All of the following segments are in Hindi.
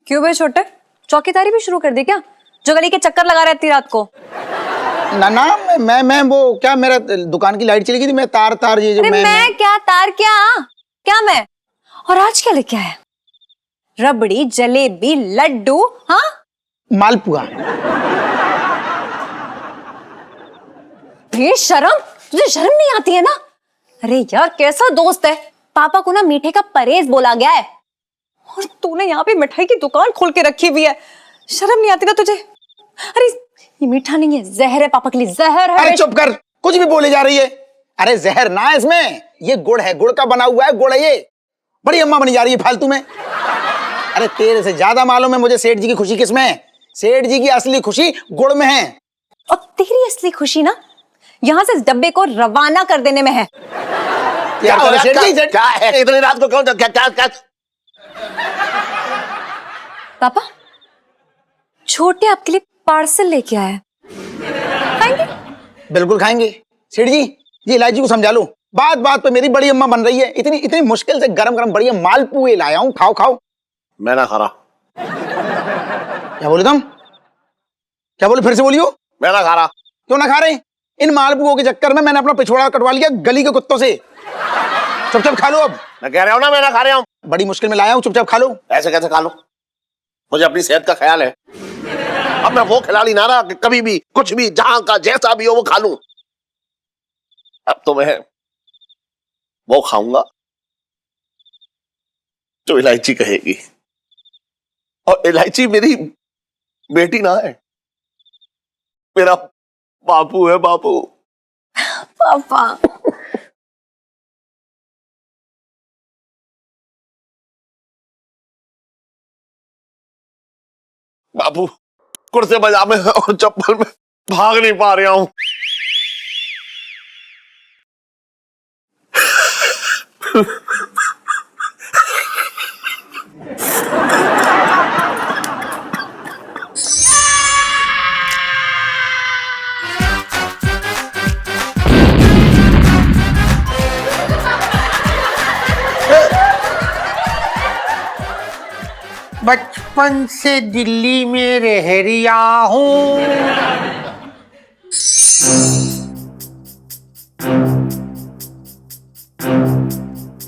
क्यों बे छोटे, चौकीदारी भी शुरू कर दी क्या? जो गली के चक्कर लगा रहती रात को। ना ना, मैं वो क्या, मेरा दुकान की लाइट चली गई थी, मैं तार ये जो मैं क्या तार क्या मैं। और आज क्या लेके आया? रबड़ी, जलेबी, लड्डू, हाँ मालपुआ। बेशरम, तुझे शर्म नहीं आती है ना? अरे यार कैसा दोस्त है, पापा को ना मीठे का परहेज बोला गया है और तूने यहाँ पे मिठाई की दुकान खोल के रखी हुई है। शर्म नहीं आती ना तुझे? अरे ये मीठा नहीं है, जहर है, पापा के लिए जहर है। अरे चुप कर, कुछ भी बोले जा रही है। अरे जहर ना है इसमें, ये गुड़ है, गुड़ का बना हुआ है, गुड़ है ये। बड़ी अम्मा बनी जा रही है फालतू में। अरे तेरे से ज्यादा मालूम है मुझे सेठ जी की खुशी किसमें है। सेठ जी की असली खुशी गुड़ में है। और तेरी असली खुशी ना यहाँ से इस डब्बे को रवाना कर देने में है। क्या सेठ जी, क्या है इतनी रात को? कौन क्या? पापा छोटे आपके लिए पार्सल लेके आया है, खाएंगे? बिल्कुल खाएंगे। सेठ जी, ये इलायची को समझा लो, बात बात पे मेरी बड़ी अम्मा बन रही है। इतनी मुश्किल से गरम गरम बढ़िया मालपुए लाया हूं, खाओ खाओ। मैं ना खा रहा। क्या बोले तुम? क्या बोले, फिर से बोलियो। मैं ना खा रहा। क्यों ना खा रहे? इन मालपुओं के चक्कर में मैंने अपना पिछवाड़ा कटवा लिया गली के कुत्तों से। चुपचाप खा लो। अब मैं कह रहा हूं ना, मैं ना खा रहा हूं। बड़ी मुश्किल में लाया हूं, चुपचाप खा लो। ऐसे कैसे खा लो? मुझे अपनी सेहत का ख्याल है। अब मैं वो खिलाड़ी ना रहा कि कभी भी कुछ भी जहां का जैसा भी हो वो खा लूं। अब तो मैं वो खाऊंगा जो इलायची कहेगी। और इलायची मेरी बेटी ना है, मेरा बापू है, बापू। पापा बापू कुर्से पजामे और चप्पल में भाग नहीं पा रहा हूं। बचपन से दिल्ली में रह रिया हूँ।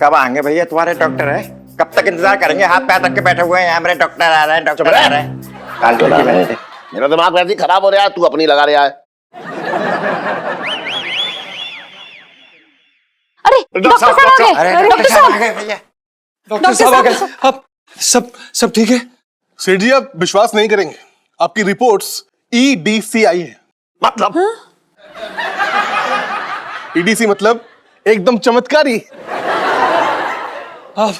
कब आएंगे भैया तुम्हारे डॉक्टर? है कब तक इंतजार करेंगे? हाथ पैर रख के बैठे हुए हैं, हमारे डॉक्टर आ रहे हैं, डॉक्टर आ रहे हैं। मेरा दिमाग वैसे ही खराब हो रहा है, तू अपनी लगा रहा है। अरे डॉक्टर साहब आ गए। अरे डॉक्टर साहब आ गए भैया। डॉक्टर साहब आ गए। आप सब ठीक है? सेठ जी आप विश्वास नहीं करेंगे, आपकी रिपोर्ट्स EDC आई है। मतलब EDC मतलब एकदम चमत्कारी। आप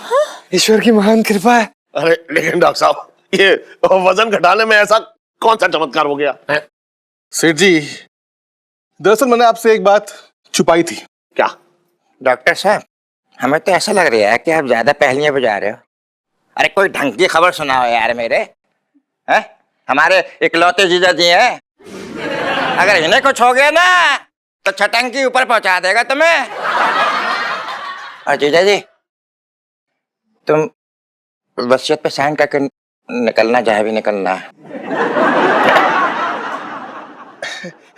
ईश्वर की महान कृपा है। अरे लेकिन डॉक्टर साहब, ये वजन घटाने में ऐसा कौन सा चमत्कार हो गया है? सेठ जी दरअसल मैंने आपसे एक बात छुपाई थी। क्या? डॉक्टर साहब हमें तो ऐसा लग रहा है कि आप ज्यादा पहेलियां बुझा रहे हो। अरे कोई ढंग की खबर सुनाओ यार मेरे। हैं? हमारे इकलौते जीजा जी हैं, अगर इन्हें कुछ हो गया ना तो छटंकी ऊपर पहुंचा देगा तुम्हें। और जीजा जी तुम वसीयत पे साइन करके निकलना, चाहे भी निकलना।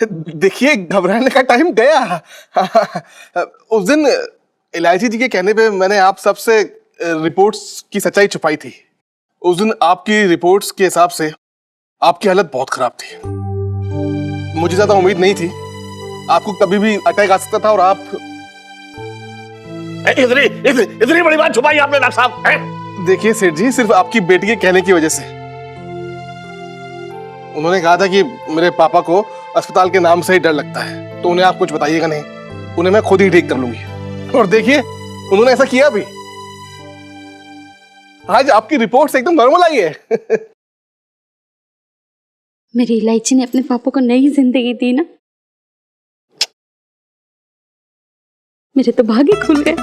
देखिए घबराने का टाइम गया। उस दिन इलायची जी के कहने पे मैंने आप सबसे रिपोर्ट्स की सच्चाई छुपाई थी। उस दिन आपकी रिपोर्ट्स के हिसाब से आपकी हालत बहुत खराब थी। मुझे ज्यादा उम्मीद नहीं थी, आपको कभी भी अटैक आ सकता था और आप इतनी बड़ी बात छुपाई आपने डॉक्टर साहब? देखिए सेठ जी, सिर्फ आपकी बेटी के कहने की वजह से। उन्होंने कहा था कि मेरे पापा को अस्पताल के नाम से ही डर लगता है, तो उन्हें आप कुछ बताइएगा नहीं, उन्हें मैं खुद ही ठीक कर लूंगी। और देखिए उन्होंने ऐसा किया भी। आज आपकी रिपोर्ट्स एकदम नॉर्मल आई है। मेरी इलायची ने अपने पापा को नई जिंदगी दी ना, मेरे तो भाग्य खुल गए।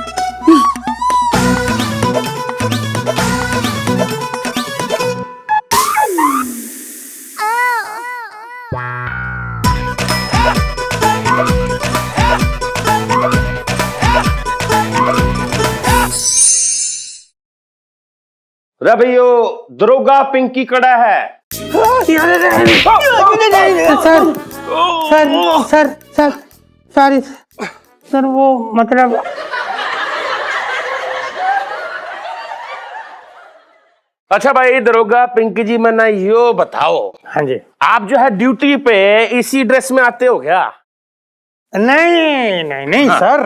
रे भैयो दरोगा पिंकी कड़ा है। Sir sir sir sir sorry sir, वो मतलब अच्छा भाई दरोगा पिंकी जी, मैं ना यो बताओ, हाँ जी। आप जो है ड्यूटी पे इसी ड्रेस में आते हो क्या? नहीं नहीं नहीं हाँ। सर,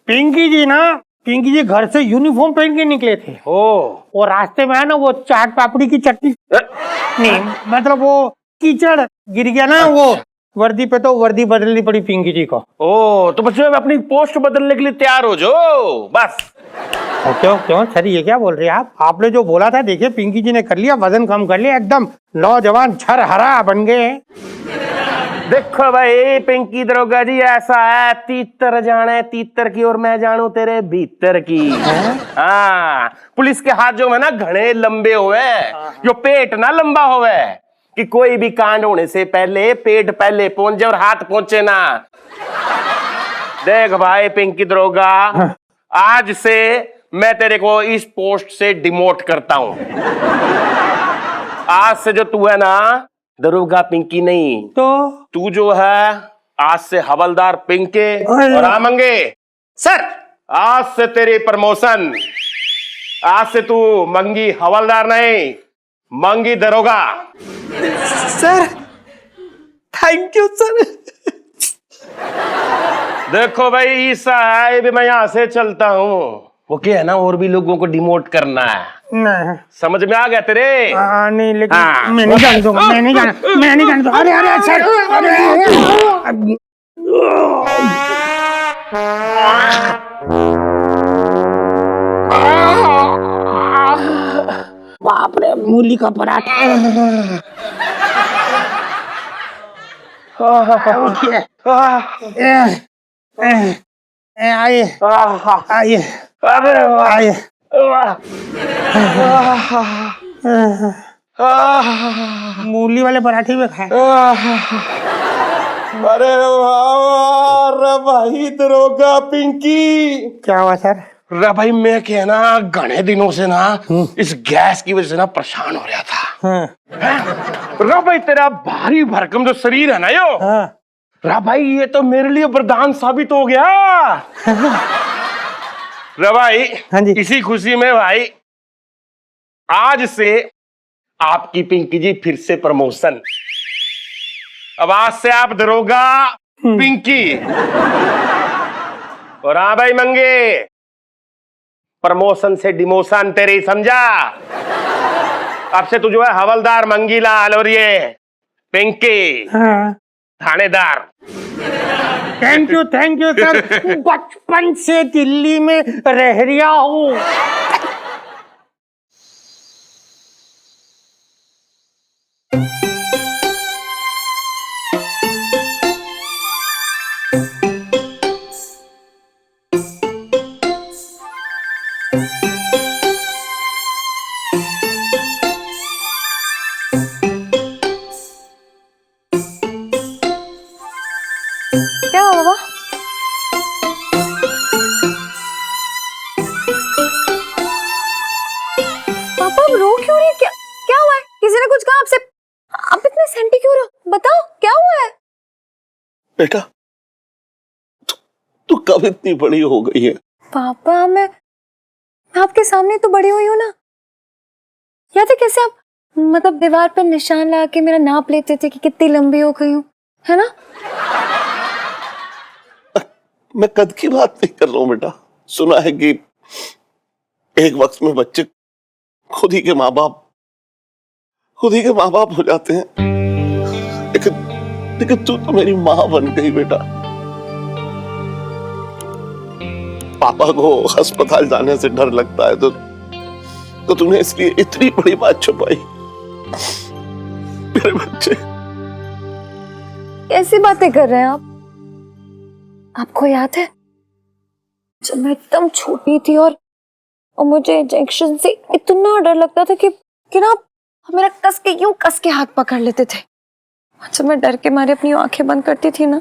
पिंकी जी घर से यूनिफॉर्म पहन के निकले थे। ओ और रास्ते में है ना वो चाट पापड़ी की चटनी, नहीं मतलब वो कीचड़ गिर गया ना, वो वर्दी पे, तो वर्दी बदलनी पड़ी पिंकी जी को। ओ तो बच्चों अपनी पोस्ट बदलने के लिए तैयार हो जो बस। क्यों क्यों सर, ये क्या बोल रहे हैं आप? आपने जो बोला था, देखिए पिंकी जी ने कर लिया, वजन कम कर लिया, एकदम नौजवान छर हरा बन गए। देखो भाई पिंकी दरोगा जी, ऐसा है तीतर जाने तीतर की और मैं जानू तेरे भीतर की। हाँ, पुलिस के हाथ जो है ना घने लंबे हुए, जो पेट ना लंबा हुए, कि कोई भी कांड होने से पहले पेट पहले पहुंचे और हाथ पहुंचे ना। देख भाई पिंकी दरोगा, आज से मैं तेरे को इस पोस्ट से डिमोट करता हूं। आज से जो तू है ना दरोगा पिंकी नहीं, तो तू जो है आज से हवलदार पिंके और आमंगे। सर आज से तेरी प्रमोशन, आज से तू मंगी हवलदार नहीं, मंगी दरोगा। Sir thank you sir. देखो भाई साहब, मैं यहां से चलता हूँ, वो क्या है ना और भी लोगों को डिमोट करना है। नहीं समझ में आ गया तेरे? नहीं, लेकिन हाँ। मैं नहीं जान दूंगा, मैं नहीं जान। अरे अरे सर, बाप रे, मूली का पराठा। उठिए, आइए आइए आइए। मूली वाले पराठे में खाए। अरे भाई दरोगा पिंकी। क्या हुआ सर? रे भाई मैं क्या ना घने दिनों से ना इस गैस की वजह से ना परेशान हो रहा था। हाँ रे भाई तेरा भारी भरकम जो शरीर है ना यो, हाँ रे भाई ये तो मेरे लिए वरदान साबित हो गया। रे भाई हाँ जी। इसी खुशी में भाई आज से आपकी पिंकी जी फिर से प्रमोशन। अब आज से आप दरोगा पिंकी। और हाँ भाई मंगे, प्रमोशन से डिमोशन तेरी, समझा? अब से तू जो है हवलदार मंगीलाल और ये पिंकी हाँ। थानेदार। Thank you sir. बचपन से दिल्ली में रह रहा हूँ। क्या हुआ बाबा? पापा आप रो क्यों रही? क्या क्या हुआ है? किसी ने कुछ कहा आपसे? आप इतने सेंटी क्यों हो? बताओ क्या हुआ है? बेटा तू कब इतनी बड़ी हो गई है? पापा मैं आपके सामने तो बड़ी हुई हूँ ना। याद है कैसे आप मतलब दीवार पे निशान लगा के मेरा नाप लेते थे कि कितनी लंबी हो गई हूँ, है ना? मैं कद की बात नहीं कर रहा हूं बेटा। सुना है कि एक वक्त में बच्चे खुद ही के माँ बाप हो जाते हैं, लेकिन तू तो मेरी माँ बन गई बेटा। पापा को अस्पताल जाने से डर लगता है तो तूने इसलिए इतनी बड़ी बात छुपाई। मेरे बच्चे कैसी बातें कर रहे हैं आप? आपको याद है जब मैं एकदम छोटी थी और मुझे इंजेक्शन से इतना डर लगता था कि ना आप मेरा कस के हाथ पकड़ लेते थे। जब मैं डर के मारे अपनी आंखें बंद करती थी ना,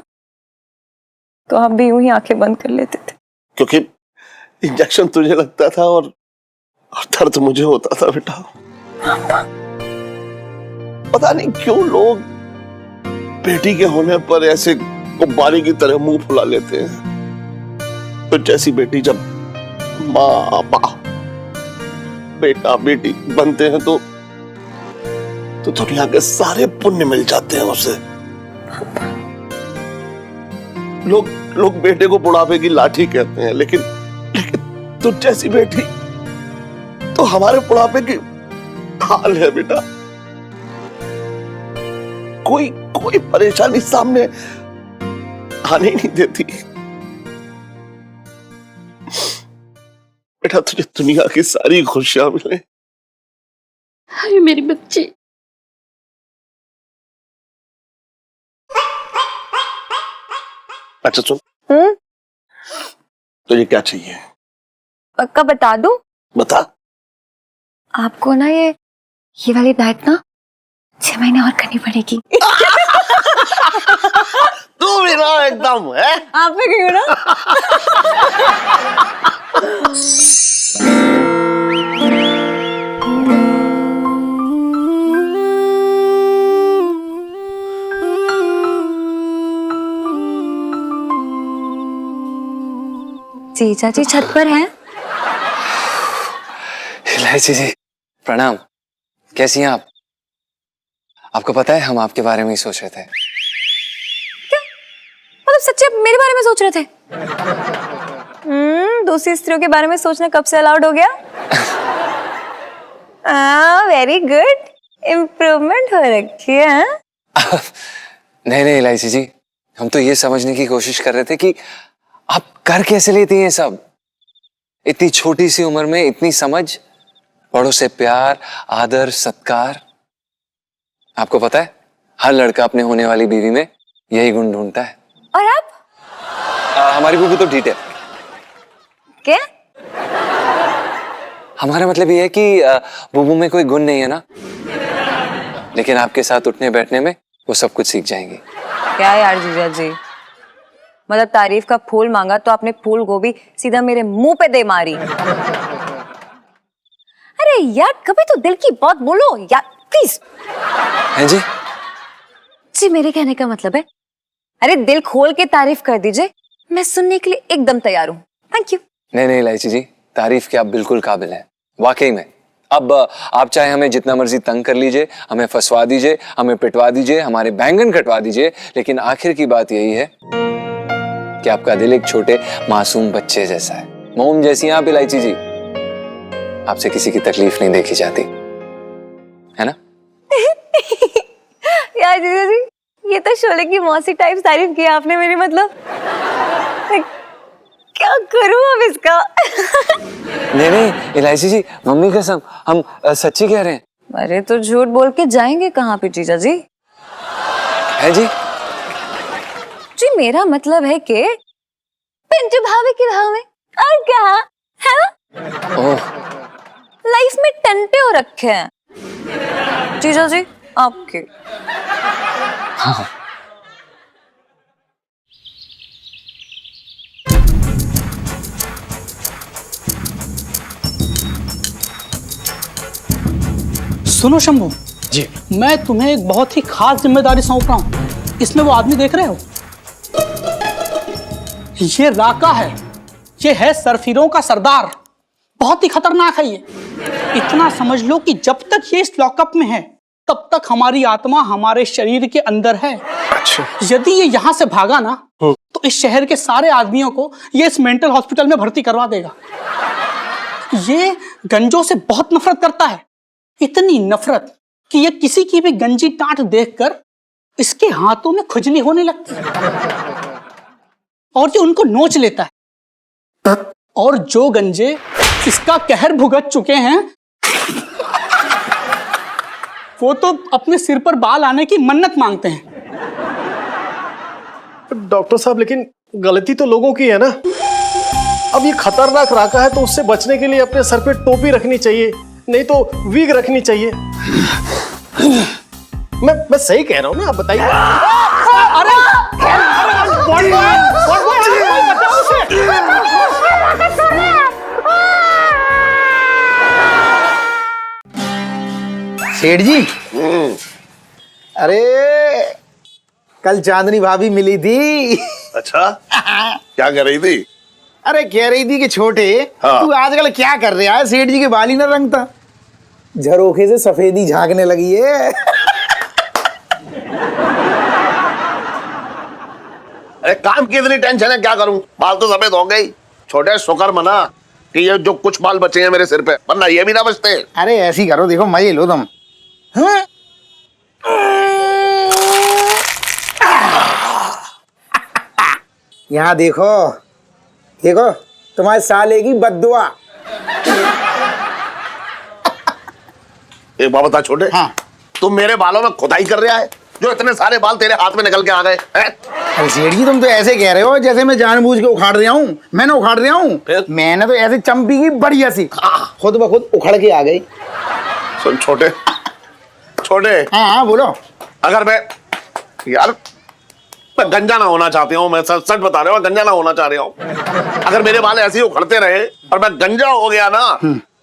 तो आप भी यूं ही आंखें बंद कर लेते थे। क्योंकि इंजेक्शन तुझे लगता था और और दर्द मुझे होता था बेटा। पता नहीं क्यों लोग बेटी के होने पर ऐसे गुब्बारे की तरह मुंह फुला लेते हैं। तो जैसी बेटी जब माँ बाप बेटा बेटी बनते हैं तो दुनिया के सारे पुण्य मिल जाते हैं उसे। लोग बेटे को बुढ़ापे की लाठी कहते हैं, लेकिन तो जैसी बेटी तो हमारे बुढ़ापे की ढाल है बेटा। कोई परेशानी सामने आने ही नहीं देती। बेटा तुझे दुनिया की सारी खुशियां मिले। हाय मेरी बच्ची। अच्छा सुन, तुझे क्या चाहिए? पक्का बता दूं? बता। आपको ना ये वाली डाइट ना 6 महीने और करनी पड़ेगी। तू भी ना एकदम है। आप भी क्यों ना? जीजा जी छत पर हैं? इलायची जी प्रणाम। कैसी हैं आप? आपको पता है हम आपके बारे में ही सोच रहे थे। क्या? मतलब सच्चे मेरे बारे में सोच रहे थे? दूसरी स्त्रियों के बारे में सोचना कब से अलाउड हो गया? वेरी गुड, इम्प्रूवमेंट हो रखी है। नहीं इलायची जी, हम तो ये समझने की कोशिश कर रहे थे कि आप कर कैसे लेती हैं सब। इतनी छोटी सी उम्र में इतनी समझ, बड़ों से प्यार, आदर, सत्कार। आपको पता है हर लड़का अपने होने वाली बीवी में यही गुण ढूंढता है। और आप? हमारी बुबू तो ढीठ है। क्या? हमारा मतलब ये है कि बुबू में कोई गुण नहीं है ना, लेकिन आपके साथ उठने बैठने में वो सब कुछ सीख जाएंगी। क्या यार जीजा जी, मतलब तारीफ का फूल मांगा तो आपने फूल गोभी सीधा मेरे मुंह पे दे मारी। अरे यार कभी तो दिल की बात बोलो यार, प्लीज। हैं जी? जी मेरे कहने का मतलब है, अरे दिल खोल के तारीफ कर दीजिए, मैं सुनने के लिए एकदम तैयार हूँ। Thank you. नहीं इलायची जी, तारीफ के आप बिल्कुल काबिल हैं, वाकई में। अब आप चाहे हमें जितना मर्जी तंग कर लीजिए, हमें फंसवा दीजिए, हमें पिटवा दीजिए, हमारे बैंगन कटवा दीजिए, लेकिन आखिर की बात यही है कि आपका दिल एक छोटे मासूम बच्चे जैसा है। मोम जैसी हैं आप इलायची जी। आपसे किसी की तकलीफ नहीं देखी जाती है ना? यार जीजा जी, ये तो शोले की मौसी टाइप तारीफ की आपने मेरी, मतलब क्या करूं अब इसका? नहीं इलायची जी, मम्मी कसम, हम सच्ची कह रहे हैं। अरे तो झूठ बोल के जाएंगे कहाँ पे जीजा जी? है जी? जी मेरा मतलब है कि पिंटू भाभी के भाव में और क्या है ना? ओह, लाइफ में टंटे हो रखे हैं जीजा जी आपके। हाँ। सुनो शंभू जी, मैं तुम्हें एक बहुत ही खास जिम्मेदारी सौंप रहा हूं। इसमें वो आदमी देख रहे हो, ये राका है, ये है सरफिरों का सरदार। बहुत ही खतरनाक है ये। इतना समझ लो कि जब तक ये इस लॉकअप में है तब तक हमारी आत्मा हमारे शरीर के अंदर है। अच्छा। यदि ये यहाँ से भागा ना तो इस शहर के सारे आदमियों को ये इस मेंटल हॉस्पिटल में भर्ती करवा देगा। ये गंजों से बहुत नफरत करता है, इतनी नफरत कि ये किसी की भी गंजी टाट देखकर इसके हाथों में खुजली होने लगती है और ये उनको नोच लेता है। और जो गंजे इसका कहर भुगत चुके हैं वो तो अपने सिर पर बाल आने की मन्नत मांगते हैं। डॉक्टर साहब, लेकिन गलती तो लोगों की है ना। अब ये खतरनाक राका है तो उससे बचने के लिए अपने सर पे टोपी रखनी चाहिए, नहीं तो विग रखनी चाहिए। मैं सही कह रहा हूँ ना, आप बताइए। सेठ जी, अरे कल चांदनी भाभी मिली थी। अच्छा, क्या कह रही थी? अरे कह रही थी कि छोटे, हाँ। तू आजकल क्या कर रहा है? सेठ जी के बाल ही ना रंगता, झरोखे से सफेदी झांकने लगी है। अरे काम की इतनी टेंशन है, क्या करूं? बाल तो सफेद हो गई। छोटे शुक्र मना कि ये जो कुछ बाल बचे हैं मेरे सिर पे, वरना ये भी ना बचते। अरे ऐसी करो, देखो मजे लो तुम। हाँ? यहाँ देखो, देखो तुम्हारे साले की बद्दुआ। एक बात बता छोटे, हाँ। तुम मेरे बालों में खुदाई कर रहा है, जो इतने सारे बाल तेरे हाथ में निकल के आ गए हैं? अरे सेठ जी, तुम तो ऐसे कह रहे हो जैसे मैं जानबूझ के उखाड़ रहा हूँ। मैंने उखाड़ रहा हूँ? फिर? मैंने तो ऐसे चंपी की बढ़िया सी खुद ब खुद उखड़ के आ गई। सुन छोटे, छोटे, हाँ हाँ बोलो। अगर यार मैं गंजा ना होना चाहती हूँ, मैं सच सच बता रहा हूँ, गंजा ना होना चाह रहा हूँ। अगर मेरे बाल ऐसे ही उखड़ते रहे और मैं गंजा हो गया ना,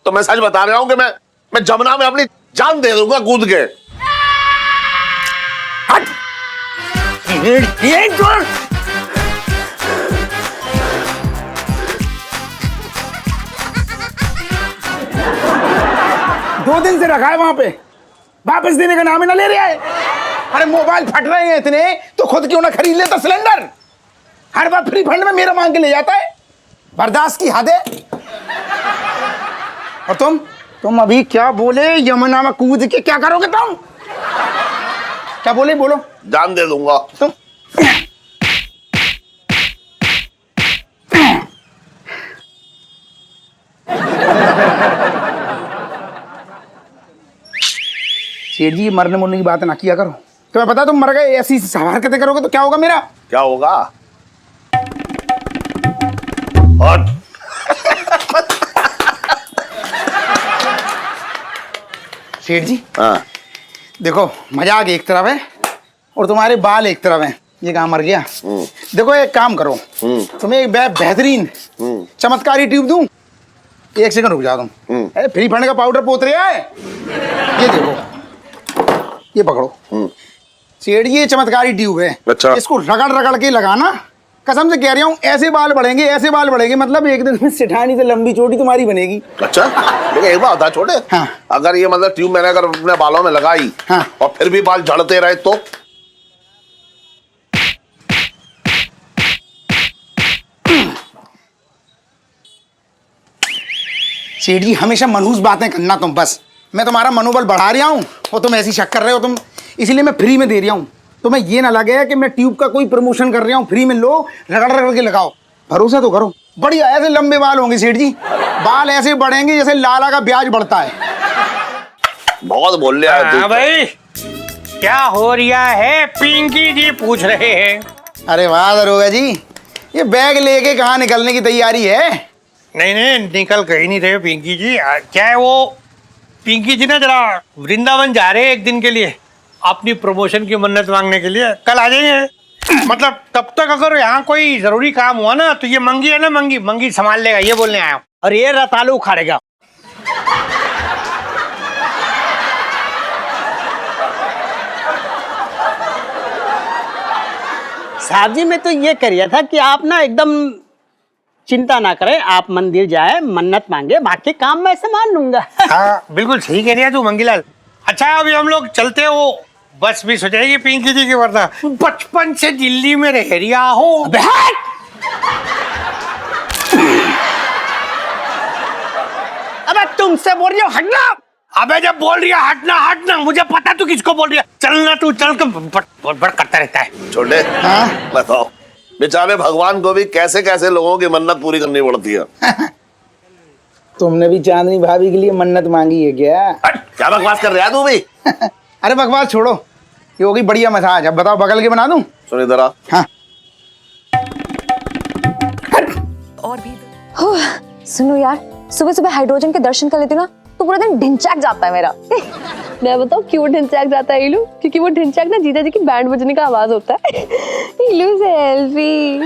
तो मैं सच बता रहा हूँ कि मैं जमुना में अपनी जान दे दूंगा कूद के। दो दिन से रखा है वहां पे, वापस देने का नाम ही ना ले रहा है। अरे मोबाइल फट रहे हैं इतने, तो खुद क्यों ना खरीद लेता सिलेंडर? हर बार फ्री फंड में मेरा मांग के ले जाता है, बर्दाश्त की हद है। और तुम अभी क्या बोले? यमुना में कूद के क्या करोगे तुम? क्या बोले? बोलो। जान दे दूंगा। तुम सेठ जी, मरने मुरने की बात ना किया करो। तुम्हें पता तुम मर गए, ऐसी हरकतें करोगे तो क्या होगा मेरा? क्या होगा? और सेठ जी हाँ, देखो, मजाक एक तरफ है और तुम्हारे बाल एक तरफ हैं। ये कहाँ मर गया? देखो एक काम करो, तुम्हें एक बेहतरीन चमत्कारी ट्यूब दूं। एक सेकंड रुक जाओ तुम। अरे फ्री फंड का पाउडर पोत रहा है, ये देखो, ये पकड़ो। सेठ जी, ये चमत्कारी ट्यूब है। अच्छा। इसको रगड़ रगड़ के लगाना, कसम से कह रहा हूँ, ऐसे बाल बढ़ेंगे, ऐसे बाल बढ़ेंगे, मतलब एक दिन में सिठानी से लंबी चोटी तुम्हारी बनेगी। अच्छा, लेकिन एक बात बता छोटे, हाँ। अगर ये मतलब ट्यूब मैंने अगर अपने बालों में लगाई, हाँ। और फिर भी बाल झड़ते रहे तो? सेठ जी, हमेशा मनहूस बातें करना तुम, बस मैं तुम्हारा मनोबल बढ़ा रहा हूँ और तुम ऐसी शक कर रहे हो तुम, इसलिए मैं फ्री में दे रहा हूँ। तुम्हें ये ना लगे कि मैं ट्यूब का कोई प्रमोशन कर रहा हूँ। फ्री में लो, रगड़ रगड़ के लगाओ, भरोसा तो करो, बढ़िया ऐसे लंबे बाल होंगे सेठ जी। बाल ऐसे बढ़ेंगे जैसे लाला का ब्याज बढ़ता है। बहुत बोल रहा है हाँ तू। भाई, क्या हो रहा है? पिंकी जी पूछ रहे हैं। अरे वाह दरोगा जी, ये बैग लेके कहाँ निकलने की तैयारी है? नहीं नहीं, निकल कहीं नहीं रहे पिंकी जी। क्या है वो, पिंकी जी ना जरा वृंदावन जा रहे हैं एक दिन के लिए, अपनी प्रमोशन की मन्नत मांगने के लिए। कल आ जाएंगे। मतलब तब तक अगर यहाँ कोई जरूरी काम हुआ ना, तो ये मंगी है ना, मंगी संभाल लेगा, ये बोलने आया हूँ। और ये रतालू उखाड़ेगा। साहब जी, मैं तो ये कर रहा था कि आप ना एकदम चिंता ना करें, आप मंदिर जाए, मन्नत मांगे, बाकी काम मैं संभाल लूंगा। हाँ बिल्कुल सही कह रही है तू मंगीलाल। अच्छा, अभी हम लोग चलते हो, बस भी हो जाएगी पिंकी जी की, वरना बचपन से दिल्ली में रह रिया हो। अबे तुमसे बोल रही हो हटना। अबे जब बोल रही है हटना हटना, मुझे पता तू किसको बोल रही है। चलना, तू चल के बड़ करता रहता है। छोटे, बताओ बेचारे भगवान को भी कैसे कैसे लोगों की मन्नत पूरी करनी पड़ती है। तुमने भी चांदनी भाभी के लिए मन्नत मांगी है क्या? क्या बकवास कर रहा है तू भी? अरे बकवास छोड़ो, ये होगी बढ़िया मसाज। अब बताओ बगल के बना दूं? सुन इधर आ। हाँ। सुनो यार, सुबह सुबह हाइड्रोजन के दर्शन कर लेती ना तो पूरा दिन ढिंचैक जाता है मेरा। मैं बताऊं क्यों ढिंचैक जाता है इलू? क्योंकि वो ढिंचैक ना जीजा जी की बैंड बजने का आवाज होता है। इलू सेल्फी।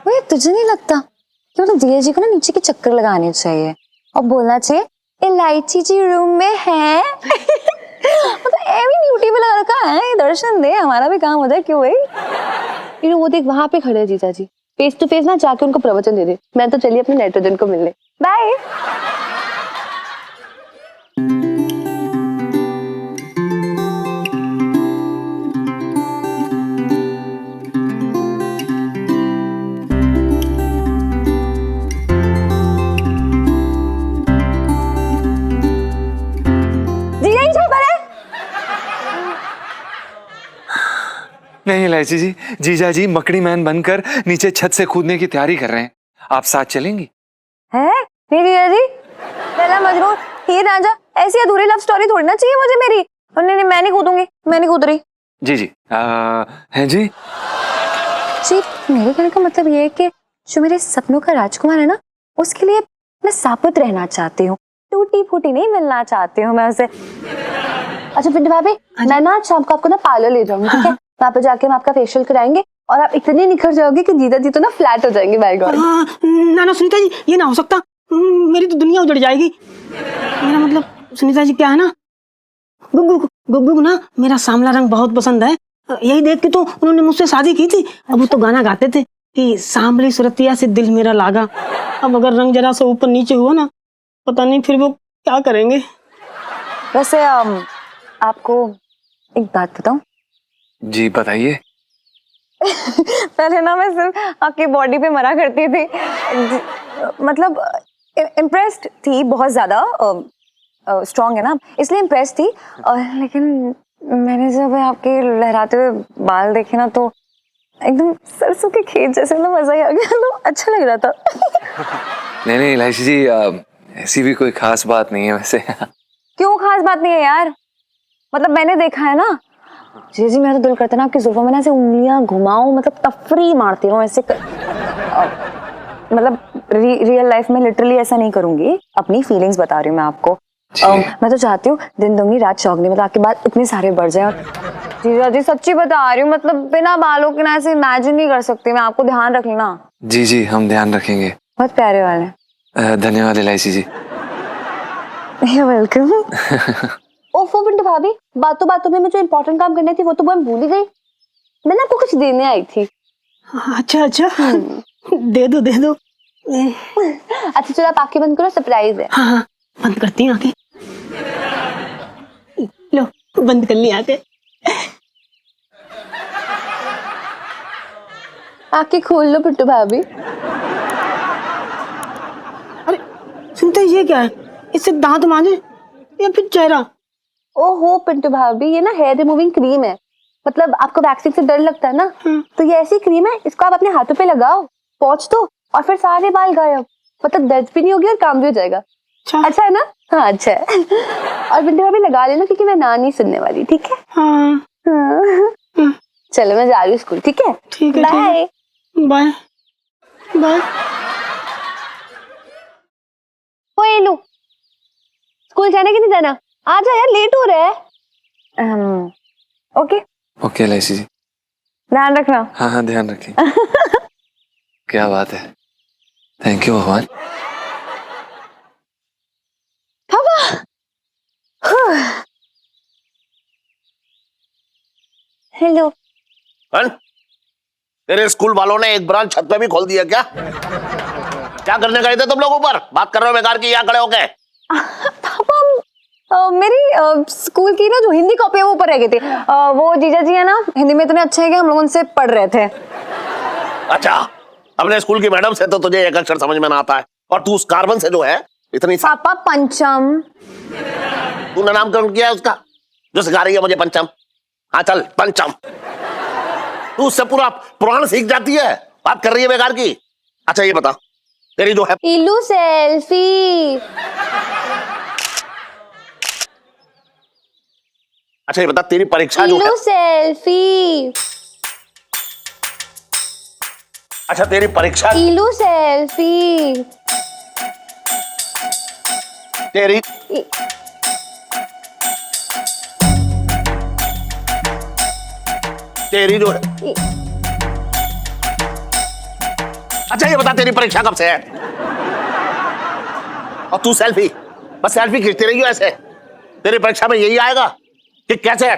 वो तुझे नहीं लगता कि मतलब दिया जी को ना नीचे के चक्कर लगाने चाहिए और बोलना चाहिए इलायची जी रूम में है। मतलब एवी ड्यूटी पे लगा रखा है, दर्शन दे, हमारा भी काम हो जाए। क्यों भाई? वो देख वहां पे खड़े हैं जीजा जी, फेस टू फेस ना जाके उनको प्रवचन दे दे। मैं तो चली अपने नाइट्रोजन को मिलने। बाय। नहीं इलायची जी, जीजा जी मकड़ी मैन बनकर नीचे छत से कूदने की तैयारी कर रहे हैं। आप साथ चलेंगी? है नहीं जीजा जी, पहला मजनू हीर रांझा ऐसी अधूरी लव स्टोरी थोड़ी ना चाहिए मुझे मेरी। नहीं नहीं, मैं नहीं कूदूंगी, मैं नहीं कूद रही। जी जी है जी। जी मेरे कहने का मतलब ये है कि जो मेरे सपनों का राजकुमार है ना, उसके लिए मैं साबुत रहना चाहती हूँ, टूटी फूटी नहीं मिलना चाहती हूँ मैं उसे। अच्छा पिंटू भाभी, मैं ना शाम को आपको ना पार्लर ले जाऊंगी, ठीक है? वहाँ पे जाके हम आपका फेशियल कराएंगे और आप इतने निखर जाओगे कि जीजा जी तो ना फ्लैट हो जाएंगे। By god. ना ना सुनीता जी, ये ना हो सकता। मेरी तो दुनिया उजड़ जाएगी। मेरा मतलब सुनीता जी क्या है ना, गुग्गू गुग्गू को ना मेरा सांवला रंग बहुत पसंद है। यही देख के तो उन्होंने मुझसे शादी की थी। अब वो तो गाना गाते थे कि सांवली सुरतिया से दिल मेरा लागा। अब अगर रंग जरा सा ऊपर नीचे हुआ ना, पता नहीं फिर वो क्या करेंगे। वैसे आपको एक बात बताऊं? जी बताइए। पहले ना मैं सिर्फ आपकी बॉडी पे मरा करती थी, मतलब इम्प्रेस्ड थी बहुत ज्यादा, स्ट्रॉन्ग है ना इसलिए इम्प्रेस्ड थी। लेकिन मैंने जब आपके लहराते हुए बाल देखे ना, तो एकदम सरसों के खेत जैसे ना मजा ही आ गया, तो अच्छा लग रहा था। नहीं नहीं इलायची जी, ऐसी भी कोई खास बात नहीं है वैसे। क्यों खास बात नहीं है यार? मतलब मैंने देखा है ना जी जी, मेरा तो दिल करता है ना आपकी जुल्फों में ना ऐसे उंगलियां घुमाऊं, मतलब तफरी मारती हूँ ऐसे मतलब रियल लाइफ में लिटरली ऐसा नहीं करूंगी, अपनी फीलिंग्स बता रही हूँ मैं आपको। मैं तो चाहती हूँ दिन दूंगी रात चौगनी, मतलब आपके बाल इतने सारे बढ़ जाए। और जीजा जी सच्ची बता रही हूँ, मतलब बिना बालों के ना ऐसे इमेजिन नहीं कर सकती मैं, आपको ध्यान रख लेना। जी जी हम ध्यान रखेंगे। बहुत प्यारे वाले। धन्यवाद इलायची जी। वेलकम। ओफो पिंटू भाभी, बातों बातों में जो इम्पोर्टेंट काम करनी थी वो तो मैं भूल ही गई। मैंने आपको कुछ देने आई थी। अच्छा अच्छा, दे दो दे दो। अच्छा चलो आप आंखें बंद करो, सरप्राइज है। हाँ हाँ बंद करती हूँ आंखें। लो बंद कर ली आंखें। आंखें खोल लो पिंटू भाभी। अरे सुनते ये क्या है? इससे दांत मांजे या फिर चेहरा? ओहो पिंटू भाभी, ये ना हेयर रिमूविंग क्रीम है। मतलब आपको वैक्सिंग से डर लगता है ना, तो ये ऐसी क्रीम है, इसको आप अपने हाथों पे लगाओ, पोंछ दो और फिर सारे बाल गायब। मतलब दर्द भी नहीं होगी और काम भी हो जाएगा। अच्छा है ना? हाँ अच्छा है। और पिंटू भाभी लगा लेना क्योंकि मैं ना नहीं सुनने वाली, ठीक है? हाँ चलो मैं जा रही हूँ स्कूल, ठीक है? ठीक है। Bye bye bye. लू स्कूल जाना कि नहीं जाना? आ जा यार, लेट हो रहा है। ओके ओके इलायची जी, ध्यान रखना। हाँ हाँ ध्यान रखें। क्या बात है, थैंक यू भगवान। हेलो। तेरे स्कूल वालों ने एक ब्रांच छत पे भी खोल दिया क्या? क्या करने गए थे तुम लोग ऊपर? बात कर रहे हो बेकार की, यहाँ खड़े होके? पापा मेरी स्कूल की ना जो हिंदी कॉपी है वो ऊपर रह गई थी। वो जीजा जी है ना, हिंदी में इतने अच्छे हैं कि हम लोग उनसे पढ़ रहे थे। अच्छा, अपने स्कूल की मैडम से तो तुझे एक अक्षर समझ में ना आता है, और तू उस कार्बन से जो है इतनी पापा पंचम। तूने नामकरण किया है उसका, जो सिखा रही है मुझे पंचम? हाँ चल पंचम। तू उससे पूरा पुराण सीख जाती है, बात कर रही है बेकार की। अच्छा ये बता, तेरी जो है इलू सेल्फी। अच्छा ये बता, तेरी परीक्षा जो है, इलू सेल्फी। अच्छा तेरी परीक्षा, इलू सेल्फी। तेरी तेरी जो है, अच्छा ये बता तेरी परीक्षा कब से है? और तू सेल्फी, बस सेल्फी खींचती रहियो ऐसे। तेरी परीक्षा में यही आएगा कि कैसे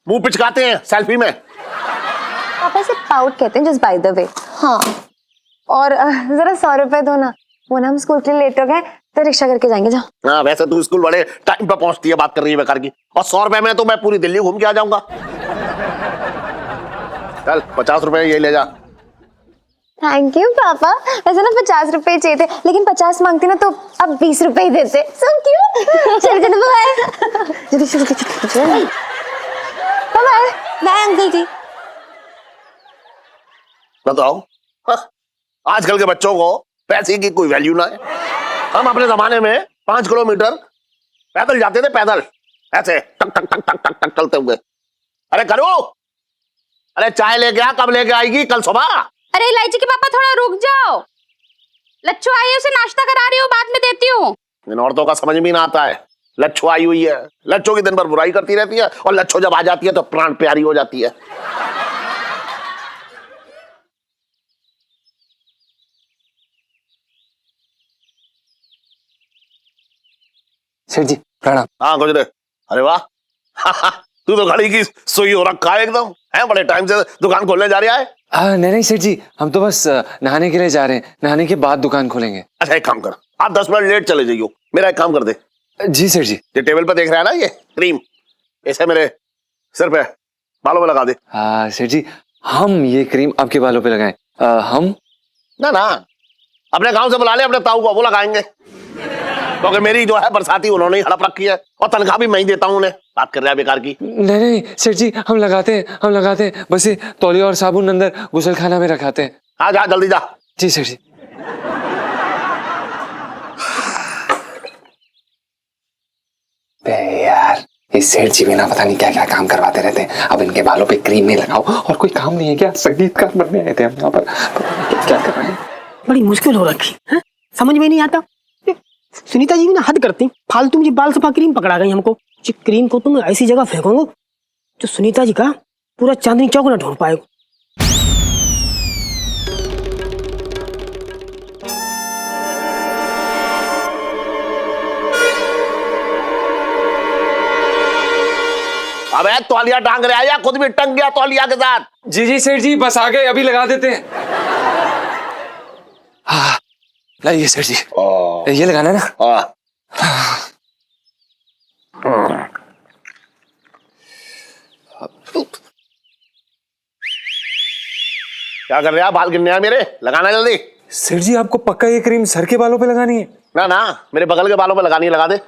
मुंह पिचकाते हैं सेल्फी में। पापा इसे पाउट कहते हैं, जस्ट बाय द वे। हाँ, और जरा 100 रुपए दो ना, वो ना हम स्कूल के लिए लेट हो गए तो रिक्शा करके जाएंगे। जाओ। हाँ, वैसे तू स्कूल बड़े टाइम पे पहुंचती है, बात कर रही है बेकार की। और 100 रुपए में तो मैं पूरी दिल्ली घूम के आ जाऊंगा। चल 50 रुपए ये ले जा। थैंक यू पापा। वैसे ना 50 रुपए चाहिए थे, लेकिन 50 मांगती ना तो अब 20 रुपए ही देते। So cute. चल चल बाय। जल्दी चल। बाय बाय अंकल जी। बताओ, आजकल के बच्चों को पैसे की कोई वैल्यू ना है। हम अपने जमाने में 5 किलोमीटर पैदल जाते थे, पैदल ऐसे टक टक टक टक टक टक चलते हुए। अरे करो, अरे चाय लेके आ, कब लेके आएगी? कल सुबह। अरे इलायची के पापा थोड़ा रुक जाओ, लच्छू आई है, उसे नाश्ता करा रही हूँ, बाद में देती हूँ। इन औरतों का समझ भी ना आता है। लच्छू आई हुई है, लच्छू की दिन भर बुराई करती रहती है, और लच्छू जब आ जाती है तो प्राण प्यारी हो जाती है। सेठ जी प्रणाम। हाँ गुजरे। अरे वाह, तू तो घड़ी की सुई हो रखा है एकदम। है बड़े टाइम से दुकान खोलने जा रहा है। नहीं नहीं सेठ जी, हम तो बस नहाने के लिए जा रहे हैं, नहाने के बाद दुकान खोलेंगे। अच्छा एक काम कर, आप 10 मिनट लेट चले जाइयो, मेरा एक काम कर दे। जी सेठ जी। ये टेबल पे देख रहा है ना, ये क्रीम, इसे मेरे सिर पे बालों में लगा दे। सेठ जी, हम ये क्रीम आपके बालों पे लगाएं? हम ना ना, अपने गांव से बुला ले अपने ताऊ को, वो लगाएंगे। क्योंकि मेरी जो है बरसाती उन्होंने ही हड़प रखी है, और तनख्वाह भी मैं ही देता हूँ उन्हें। बात कर रहा है बेकार की। नहीं नहीं सेठ जी, हम लगाते हैं, बस ये तौलिया और साबुन अंदर गुसलखाना में रखाते हैं। हाँ जा जल्दी जा। जी सेठ जी। यार ये सेठ जी भी ना पता नहीं क्या क्या काम करवाते रहते हैं। अब इनके बालों पे क्रीम नहीं लगाओ, और कोई काम नहीं है क्या? संगीतकार बनने आए थे हम यहाँ पर, क्या कर रहे हैं? बड़ी मुश्किल हो रखी है, समझ में नहीं आता। सुनीता जी भी ना हद करती, फालतू मुझे बाल सफा क्रीम पकड़ा गई हमको। जी क्रीम को तुम ऐसी जगह फेंकोगे जो सुनीता जी का पूरा चांदनी चौक ना ढूंढ पाएगा। अबे तौलिया टांग रहा है या खुद भी टंग गया तौलिया के साथ? जी जी सेठ जी, बस आ गए, अभी लगा देते हैं। हाँ लाइए सेठ जी, ये लगाना है ना? क्या कर रहे हैं? बाल गिरने हैं मेरे, लगाना जल्दी। सेठ जी आपको पक्का ये क्रीम सर के बालों पे लगानी है? ना ना, मेरे बगल के बालों पे लगानी है, लगा दे।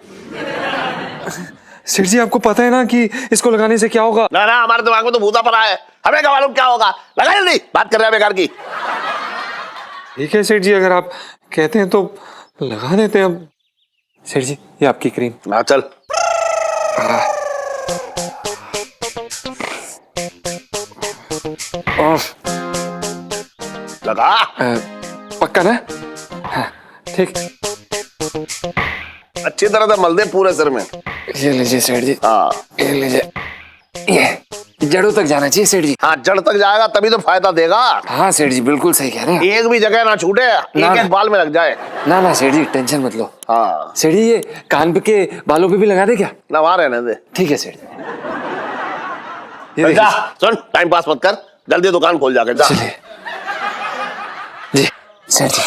सेठ जी आपको पता है ना कि इसको लगाने से क्या होगा? ना ना, हमारे दिमाग में तो भूता पड़ा है, हमें क्या मालूम क्या होगा। लगा जल्दी, बात कर रहे हैं बेकार की। ठीक है सेठ जी, अगर आप कहते हैं तो लगा देते हैं। अब सेठ जी ये आपकी क्रीम। हाँ चल। लगा। पक्का ना? हाँ ठीक। अच्छी तरह से मल दे पूरे सिर में। ये लीजिए सेठ जी। हाँ ये लीजिए, ये जड़ों तक जाना चाहिए सेठ जी। हाँ, जड़ तक जाएगा तभी तो फायदा देगा। हाँ सेठ जी बिल्कुल सही कह रहे हैं। एक भी जगह ना छूटे, एक एक बाल में लग जाए। ना ना सेठ जी टेंशन मत लो। हाँ सेठ जी ये कान पे के बालों पे भी लगा दे क्या? ना, वहां रहने दे। ठीक है सेठ जी। जा, सुन टाइम पास मत कर, जल्दी दुकान खोल जाके जा। चलिए जी सेठ जी।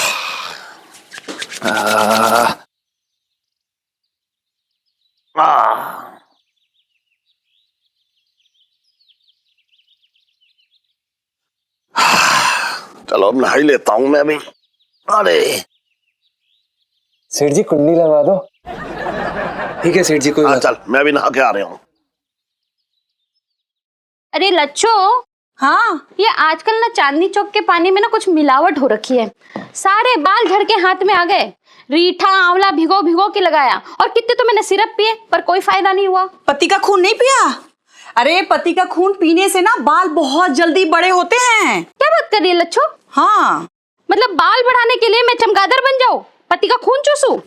चलो अब नहा ही लेता हूं मैं भी। अरे सेठ जी कुंडी लगा दो। ठीक है सेठ जी, कोई हाँ बात। चल, मैं भी नहा के आ रहा हूँ। अरे लच्छो, हाँ ये आजकल ना चांदनी चौक के पानी में ना कुछ मिलावट हो रखी है, सारे बाल झड़ के हाथ में आ गए। रीठा आंवला भिगो भिगो के लगाया, और कितने तो मैंने सिरप पिए पर कोई फायदा नहीं हुआ। पति का खून नहीं पिया? अरे पति का खून पीने से ना बाल बहुत जल्दी बड़े होते हैं। क्या बात कर रही है लच्छो? हाँ मतलब बाल बढ़ाने के लिए मैं चमगादड़ बन जाऊं, पति का खून चूसूं?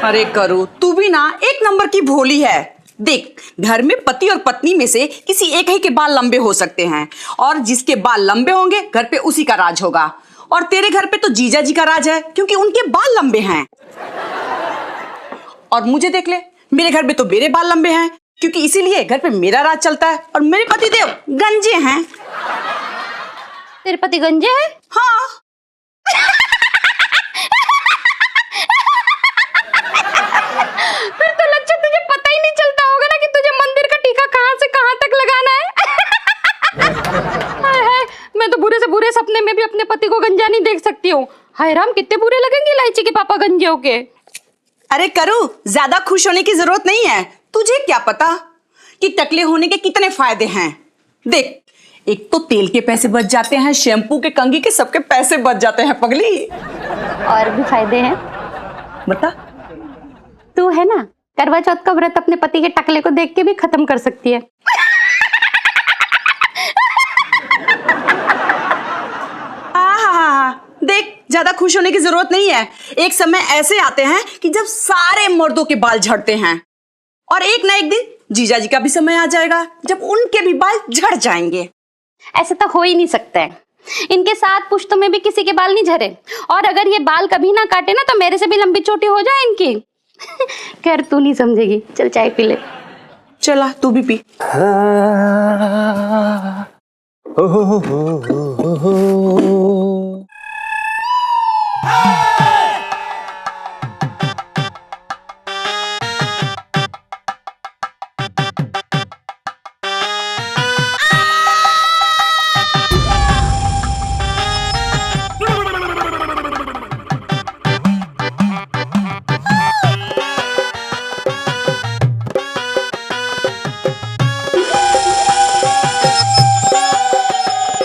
अरे करो, तू भी ना एक नंबर की भोली है। देख, घर में पति और पत्नी में से किसी एक ही के बाल लंबे हो सकते हैं, और जिसके बाल लंबे होंगे घर पे उसी का राज होगा। और तेरे घर पे तो जीजा जी का राज है, क्योंकि उनके बाल लंबे हैं। और मुझे देख ले, मेरे घर में तो मेरे बाल लंबे हैं, क्योंकि इसीलिए घर पे मेरा राज चलता है। और मेरे पति देव गंजे हैं। तेरे पति गंजे हैं? हाँ। फिर तो लच्छा तुझे पता ही नहीं चलता होगा ना कि तुझे मंदिर का टीका कहाँ से कहाँ तक लगाना है। हाय हाय, मैं तो बुरे से बुरे सपने में भी अपने पति को गंजा नहीं देख सकती हूँ। हाय राम, कितने बुरे लगेंगे इलायची के पापा गंजे होके। अरे करू, ज्यादा खुश होने की जरूरत नहीं है। तुझे क्या पता कि टकले होने के कितने फायदे हैं। देख, एक तो तेल के पैसे बच जाते हैं, शैम्पू के, कंघी के, सबके पैसे बच जाते हैं पगली। और भी फायदे हैं। बता। तू है ना, करवा चौथ का व्रत अपने पति के टकले को देख के भी खत्म कर सकती है। देख, ज्यादा खुश होने की जरूरत नहीं है। एक समय ऐसे आते हैं कि जब सारे मर्दों के बाल झड़ते हैं, और एक ना एक दिन जीजा जी का भी समय आ जाएगा जब उनके भी बाल झड़ जाएंगे। ऐसे तो हो ही नहीं सकता है। इनके 7 पुश्तों में भी किसी के बाल नहीं झरे, और अगर ये बाल कभी ना काटे ना तो मेरे से भी लंबी चोटी हो जाए इनकी। खैर तू नहीं समझेगी, चल चाय पी ले। चला तू भी पी।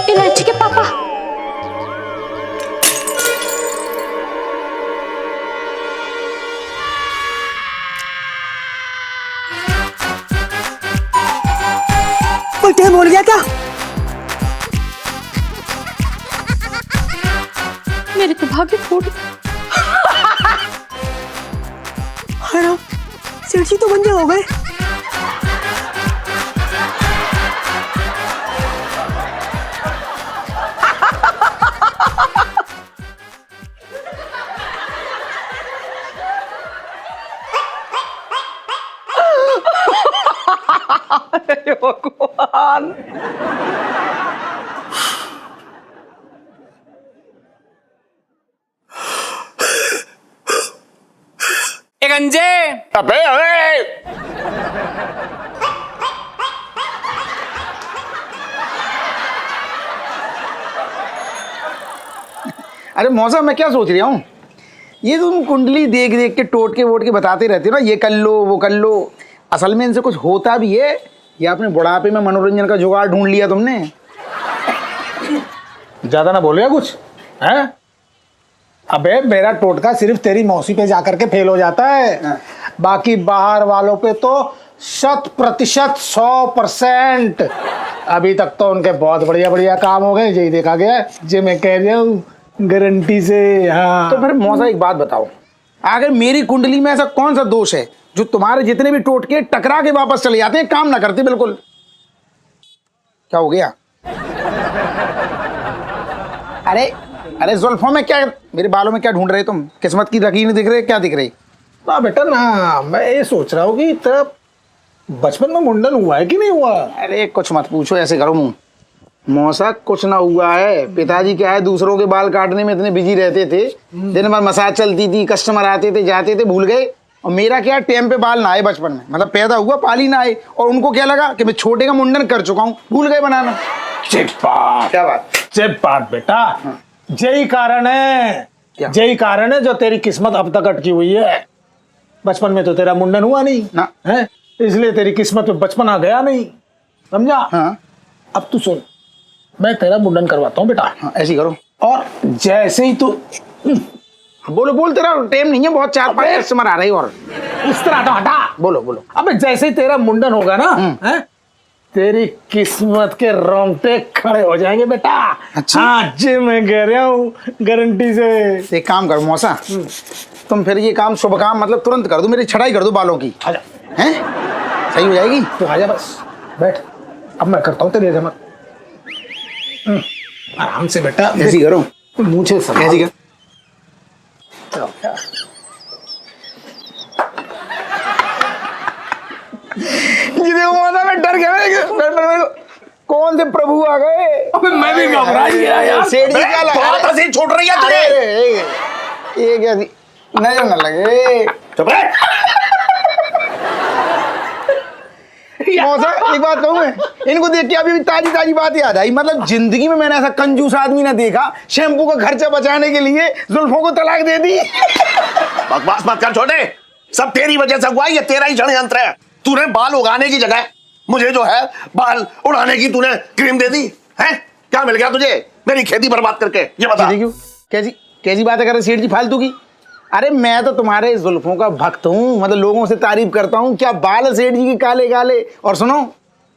इलायची के पापा। उल्टे बोल गया क्या? मेरे तो भाग्य फूट। हाँ, सेठ जी तो गंजे हो गए। भगवान। गंजे। अबे अबे अरे मौसा, मैं क्या सोच रहा हूँ, ये तुम कुंडली देख देख के टोट के वोट के बताते रहते हो ना, ये कर लो वो कर लो। असल में इनसे कुछ होता भी है या अपने बुढ़ापे में मनोरंजन का जुगाड़ ढूंढ लिया तुमने? ज्यादा ना बोलेगा कुछ है? अबे मेरा टोटका सिर्फ तेरी मौसी पे जाकर के फेल हो जाता है, बाकी बाहर वालों पे तो 100% 100%। अभी तक तो उनके बहुत बढ़िया बढ़िया काम हो गए, यही देखा गया है, जो मैं कह रहा हूँ गारंटी से। हाँ तो फिर मौसा एक बात बताओ, अगर मेरी कुंडली में ऐसा कौन सा दोष है जो तुम्हारे जितने भी टोटके टकरा के वापस चले जाते हैं, काम ना करते बिल्कुल? क्या हो गया? अरे अरे जुल्फों में क्या, मेरे बालों में क्या ढूंढ रहे तुम? किस्मत की लकीर दिख रही, क्या दिख रही? ना बेटा ना, मैं ये सोच रहा हूँ कि तेरा बचपन में मुंडन हुआ है कि नहीं हुआ? अरे कुछ मत पूछो, ऐसे करो मुंह। मौसा कुछ ना हुआ है। पिताजी क्या है, दूसरों के बाल काटने में इतने बिजी रहते थे, दिन भर मसाज चलती थी, कस्टमर आते थे जाते थे, भूल गए। और मेरा क्या, टाइम पे बाल ना आए बचपन में, मतलब पैदा हुआ पाली ना आए, और उनको क्या लगा कि मैं छोटे का मुंडन कर चुका हूँ, भूल गए बनाना। चिप्पाट, क्या बात? चिप्पाट बेटा, यही कारण है, यही कारण है जो तेरी किस्मत अब तक अटकी हुई है। बचपन में तो तेरा मुंडन हुआ नहीं ना, है, इसलिए तेरी किस्मत में बचपन आ गया नहीं, समझा? हाँ। अब तू सुन, मैं तेरा मुंडन करवाता हूँ बेटा। हाँ, ऐसी करो। और जैसे ही तू बोलो बोल, तेरा टाइम नहीं है, बहुत 4-5 कस्टमर आ रहे हैं। और इस तरह हटा, बोलो बोलो। अबे जैसे ही तेरा मुंडन होगा ना, है, तेरी किस्मत के रोंगटे खड़े हो जाएंगे बेटा। अच्छा। हाँ जी, मैं कह रहा हूँ गारंटी से। एक काम करो मौसा, तुम फिर ये काम, शुभ काम मतलब तुरंत कर दो, मेरी छटाई कर दो बालों की। आजा, हैं? सही हो जाएगी? तो आजा बस, बैठ, अब मैं करता हूँ तेरी जमत। आराम से बेटा, ऐसी करो, मुझे ऐसी कर। जी देखो मौसा, मैं डर गया। कौन से प्रभु आ गए? मैं भी घबरा गया यार। सेठ जी क्या लगा? बहुत हंसी छूट रही है तुझे। ये क्या थी? नजर न लगे। चुप रह। मौसा एक बात कहूँ मैं, इनको देख के अभी भी ताजी ताजी बात याद आई। मतलब जिंदगी में मैंने ऐसा कंजूस आदमी ना देखा, शैम्पू का खर्चा बचाने के लिए जुल्फों को तलाक दे दी। बकवास मत कर छोटे, सब तेरी वजह से हुआ, ये तेरा ही षड्यंत्र है। तूने बाल उगाने की जगह मुझे जो है बाल उड़ाने की तूने क्रीम दे दी है। क्या मिल गया तुझे मेरी खेती बर्बाद करके, ये बता। क्यों? कैसी कैसी बातें कर रहे सेठ जी फालतू की? अरे मैं तो तुम्हारे जुल्फों का भक्त हूँ, मतलब लोगों से तारीफ करता हूँ। क्या बाल है सेठ जी की काले काले। और सुनो,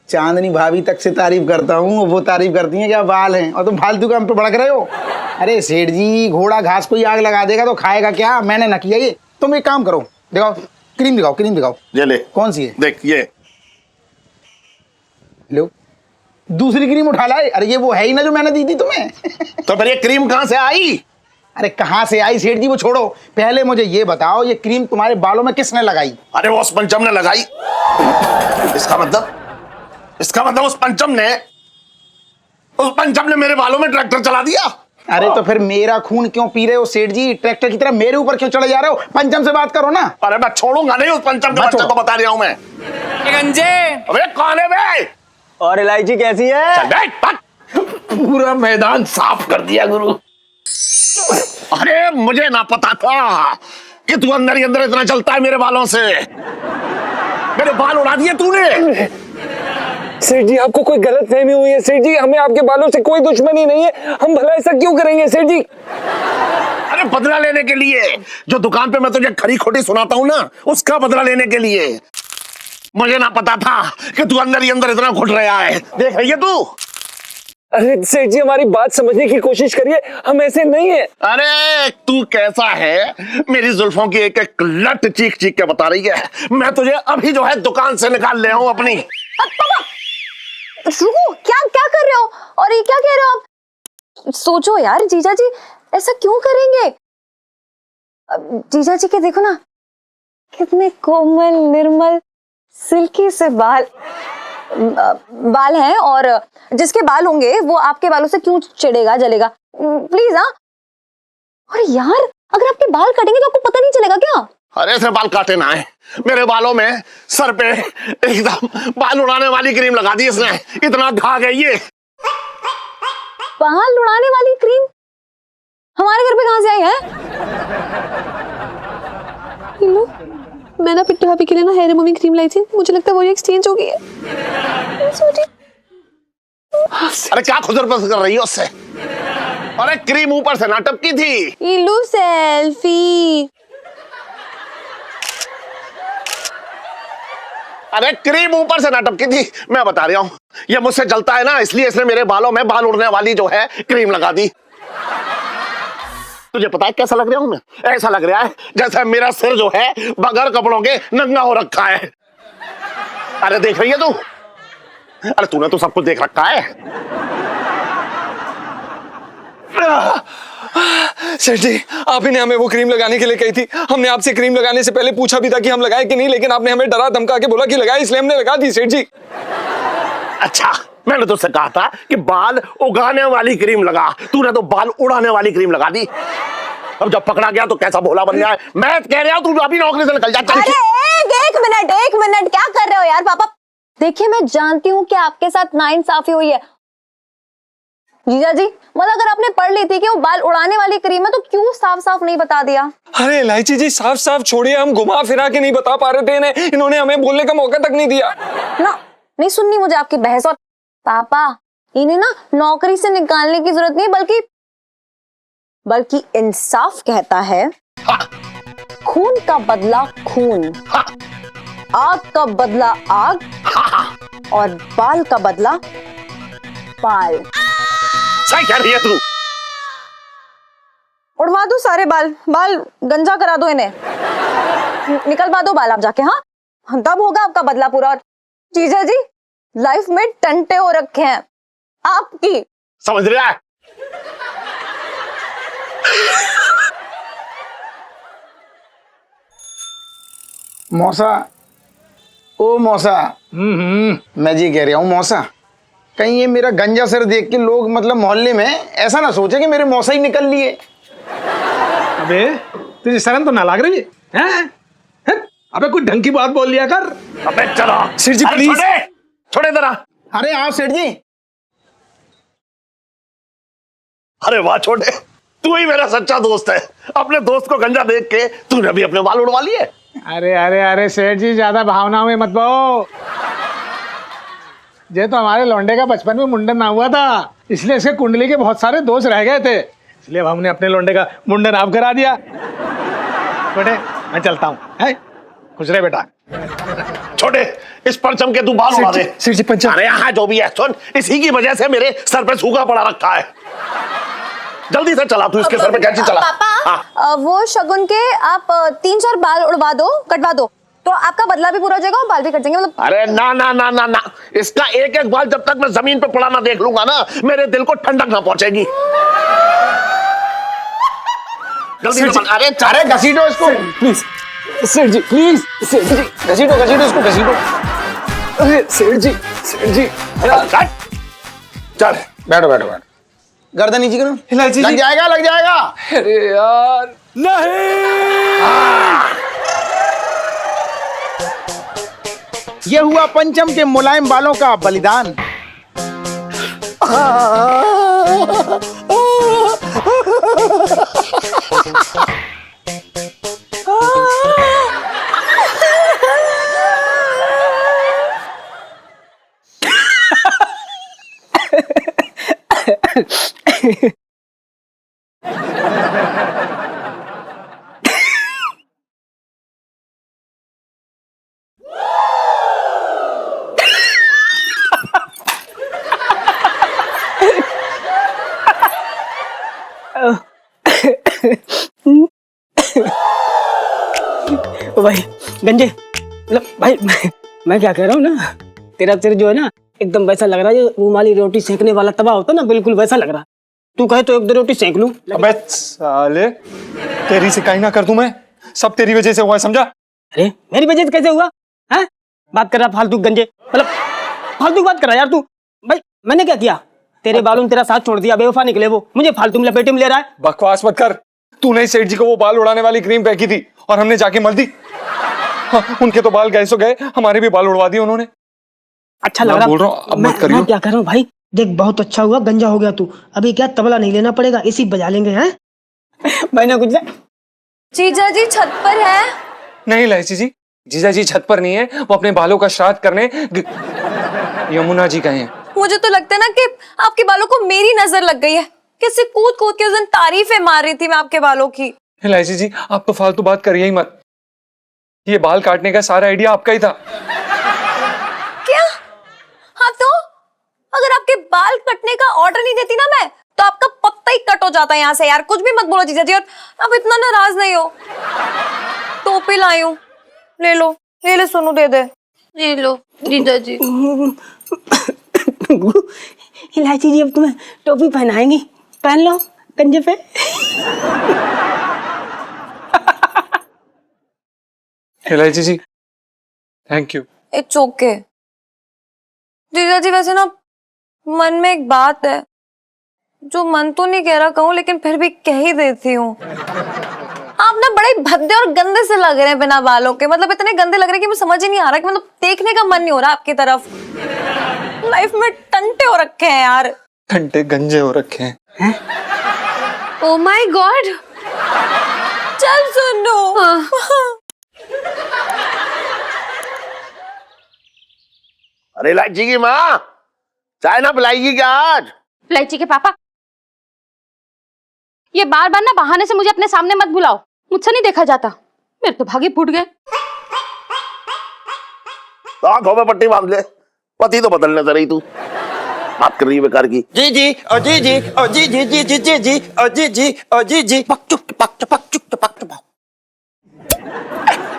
चांदनी भाभी तक से तारीफ करता हूँ, वो तारीफ करती हैं क्या बाल हैं, और तुम फालतू का हम पे भड़क रहे हो। अरे सेठ जी, घोड़ा घास को ही आग लगा देगा तो खाएगा क्या? मैंने न किया ये। तुम एक काम करो, दिखाओ क्रीम, दिखाओ क्रीम दिखाओ। ये ले। कौन सी है? देख ये लो, दूसरी क्रीम उठा लाए। अरे ये वो है ही ना जो मैंने दी थी तुम्हें। तो फिर ये क्रीम कहाँ से आई? अरे कहाँ से आई सेठ जी, वो छोड़ो, पहले मुझे ये बताओ, ये क्रीम तुम्हारे बालों में किसने लगाई? अरे वो उस पंचम ने लगाई। इसका मतलब उस पंचम ने मेरे बालों में ट्रैक्टर चला दिया। अरे तो फिर मेरा खून क्यों पी रहे हो सेठ जी? ट्रैक्टर की तरह मेरे ऊपर क्यों चढ़े जा रहे हो? पंचम से बात करो ना। अरे मैं छोड़ूंगा नहीं उस पंचम के बच्चे को, बता रहा हूं मैं। गंजे, अबे कौन है बे? और इलायची कैसी है? चल बे, पूरा मैदान साफ कर दिया गुरु। अरे मुझे ना पता था कि तू अंदर ही अंदर इतना चलता है मेरे बालों से। मेरे बाल उड़ा दिए तूने। सेठ जी, आपको कोई गलत फहमी हुई है सेठ जी। हमें आपके बालों से कोई दुश्मनी नहीं है, हम भला ऐसा क्यों करेंगे सेठ जी? अरे बदला लेने के लिए, जो दुकान पे मैं तुझे खरी खोटी सुनाता हूँ ना, उसका बदला लेने के लिए। मुझे ना पता था कि तू अंदर ही अंदर इतना घुट रहा है। देख रही है तू? अरे सेठ जी, हमारी बात समझने की कोशिश करिए, हम ऐसे नहीं है। अरे तू कैसा है, मेरी जुल्फों की एक एक लट चीख चीख के बता रही है। मैं तुझे अभी जो है दुकान से निकाल ले आऊं अपनी। रुको, क्या क्या कर रहे हो? और ये क्या कह रहे हो आप? सोचो यार, जीजा जी ऐसा क्यों करेंगे? जीजा जी के देखो ना, कितने कोमल निर्मल सिल्की से बाल हैं, और जिसके बाल होंगे वो आपके बालों से क्यों चिढ़ेगा जलेगा? प्लीज। हाँ, और यार अगर आपके बाल कटेंगे तो आपको पता नहीं चलेगा क्या? अरे ऐसे बाल काटे ना है, मेरे बालों में सर पे एकदम बाल उड़ाने वाली क्रीम लगा दी इसने, इतना घा गई ये। बाल उड़ाने वाली क्रीम हमारे घर पे कहां से आई है? लो, मैं ना पिट्टू भाभी के लिए ना हेयर रिमूविंग क्रीम लाई थी, मुझे लगता है वो एक्सचेंज हो गई है। अरे क्या खुजर-पुजर कर रही है उससे? अरे क्रीम ऊपर से ना टपकी थी। इलू सेल्फी। अरे क्रीम ऊपर से ना टपकी थी, मैं बता रहा हूं। ये मुझसे जलता है ना, इसलिए इसने मेरे बालों में बाल उड़ने वाली जो है क्रीम लगा दी। तुझे पता है कैसा लग रहा हूं मैं? ऐसा लग रहा है जैसे मेरा सिर जो है बगैर कपड़ों के नंगा हो रखा है। अरे देख रही है तू? अरे तूने तो सब कुछ देख रखा है। सेठ जी, आप ही ने हमें वो क्रीम लगाने के लिए कही थी। हमने आपसे क्रीम लगाने से पहले पूछा भी था कि हम लगाए कि नहीं, लेकिन आपने हमें डरा धमका के बोला कि लगाए, इसलिए हमने लगा दी सेठ जी। अच्छा, मैंने तुझसे कहा था कि बाल उगाने वाली क्रीम लगा, तूने तो बाल उड़ाने वाली क्रीम लगा दी। अब जब पकड़ा गया तो कैसा भोला बन गया है। मैं कह रहा हूं तू अभी नौकरी से निकल जा। अरे एक मिनट, क्या कर रहे हो यार पापा? देखिए, मैं जानती हूँ कि आपके साथ नाइंसाफी हुई है जीजा जी, मतलब अगर आपने पढ़ ली थी कि वो बाल उड़ाने वाली क्रीम है तो क्यों साफ साफ नहीं बता दिया? अरे इलायची जी, साफ साफ छोड़िए, हम घुमा फिरा के नहीं बता पा रहे थे इन्हें, इन्होंने हमें बोलने का मौका तक नहीं दिया ना। नहीं सुननी मुझे आपकी बहस। और पापा, इन्हें ना नौकरी से निकालने की जरूरत नहीं, बल्कि इंसाफ कहता है खून का बदला खून, आग का बदला आग, और बाल का बदला बाल। सही कह रही है तू। उड़वा दो सारे बाल गंजा करा दो इन्हें, निकलवा दो बाल आप जाके। हाँ, तब होगा आपका बदला पूरा। और जीजा जी लाइफ में टंटे हो रखे हैं आपकी, समझ रहा है? मौसा, ओ मौसा, मैं जी कह रहा हूँ मौसा, कहीं ये मेरा गंजा सर देख के लोग मतलब मोहल्ले में ऐसा ना सोचे कि मेरे मौसा ही निकल लिए। अबे तुझे शर्म तो ना लग रही है? हैं? अबे कुछ ढंग की बात बोल लिया कर। अबे चलो सेठ जी, अरे प्लीज। छोड़े जरा। अरे आओ सेठ जी। अरे वाह छोटे, तू ही मेरा सच्चा दोस्त है। अपने दोस्त को गंजा देख के तूने भी अपने बाल उड़वा लिए। अरे अरे अरे सेठ जी, ज्यादा भावनाओं में मत बहो। ये तो हमारे लौंडे का बचपन में मुंडन ना हुआ था, इसलिए इसके कुंडली के बहुत सारे दोस्त रह गए थे, इसलिए अब हमने अपने लौंडे का मुंडन आप करा दिया। छोटे मैं चलता हूँ, है खुश रहे बेटा। छोटे इस परचम के तू बाल उड़ा दे। सेठ जी पंचम। अरे यहाँ जो भी है सुन, इसी की वजह से मेरे सर पे सूखा पड़ा रखा है। जल्दी से चला तू, इसके सर पे कैंची चला। पापा वो शगुन के आप 3-4 बाल उड़वा दो, कटवा दो, तो आपका बदला भी पूरा हो जाएगा और बाल भी कट जाएंगे। मतलब अरे ना ना ना ना ना, इसका एक एक बाल जब तक मैं जमीन पे पड़ा ना देख लूंगा ना, मेरे दिल को ठंडक ना पहुंचेगी। जल्दी से अरे अरे घसीटो इसको प्लीज सेठ जी, प्लीज सेठ जी, घसीटो घसीटो इसको, घसीटो। अरे सेठ जी, सेठ जी चल बैठो बैठो बैठो, गर्दन नीचे करो। इलायची लग जी। जाएगा लग जाएगा। अरे यार ये हुआ पंचम के मुलायम बालों का बलिदान। ओ भाई गंजे, मतलब भाई मैं क्या कह रहा हूँ ना, तेरा सिर जो है ना एकदम वैसा लग रहा है जो रूमाली रोटी सेकने वाला तवा होता ना, बिल्कुल वैसा लग रहा। तू कहे तो 1-2 रोटी सेक लूं। अबे साले, तेरी शिकायत ना कर दूं मैं, सब तेरी वजह से हुआ है, समझा? अरे मेरी वजह से कैसे हुआ है? बात कर रहा फालतू गंजे, मतलब फालतू बात कर रहा यार तू। भाई मैंने क्या किया? तेरे बालों ने तेरा साथ छोड़ दिया, बेवफा निकले वो, मुझे फालतू में लपेटे में ले रहा है। बकवास मत कर। तूने ही सेठ जी को वो बाल उड़ाने वाली क्रीम फेंकी थी और हमने जाके मल दी। हाँ, उनके तो बाल गए सो गए, हमारे भी बाल उड़वा दिए उन्होंने। अच्छा लग रहा, बोल रहा हूँ अब मत करियो। मैं क्या कर रहा हूँ भाई, देख बहुत अच्छा हुआ गंजा हो गया तू, अभी क्या तबला नहीं लेना पड़ेगा, इसी बजा लेंगे हैं। मैंने कुछ जीजा जी छत पर है। नहीं इलायची जी, जीजा जी छत पर नहीं है, वो अपने बालों का श्राद्ध करने यमुना जी गए हैं। मुझे तो लगता है ना कि आपके बालों को मेरी नजर लग गई है, किसी कूद कूद के उस दिन तारीफें मार रही थी मैं आपके बालों की। इलायची जी आप तो फालतू बात करिए ही मत, ये बाल काटने का सारा आइडिया आपका ही था। क्या? हाँ तो अगर आपके बाल कटने का ऑर्डर नहीं देती ना मैं, तो आपका पत्ता ही कट हो जाता है यहाँ से। यार कुछ भी मत बोलो जीजा जी, और अब इतना नाराज नहीं हो। टोपी लाई हूँ, ले लो, ये ले सोनू दे दे। ये लो जीजा जी। इलायची जी अब तुम्हें टोपी पहनाएंगी, पहन लो गंजे पे। इलायची जी थैंक यू। इट्स ओके जीजा जी। वैसे ना मन में एक बात है जो मन तो नहीं कह रहा कहूँ, लेकिन फिर भी कह ही देती हूँ। आप ना बड़े भद्दे और गंदे से लग रहे हैं बिना बालों के, मतलब इतने गंदे लग रहे हैं कि मुझे समझ ही नहीं आ रहा कि मतलब देखने का मन नहीं हो रहा आपकी तरफ। लाइफ में टंटे हो रखे हैं यार, घंटे गंजे हो रखे हैं। ओ माय गॉड, चल सुनो। अरे इलायची की माँ, चाय ना पिलाएगी क्या आज? इलायची के पापा, ये बार बार ना बहाने से मुझे अपने सामने मत बुलाओ, मुझसे नहीं देखा जाता। मेरे तो भागे फूट गए। तो आंखों में पट्टी बांध ले, पति तो बदलने से रही तू, बात कर रही है बेकार की। जी जी ओ जी जी ओ जी जी जी जी जी जी ओ जी जी ओ जी जी पक चुप पक चुप पक चुप पक चुप।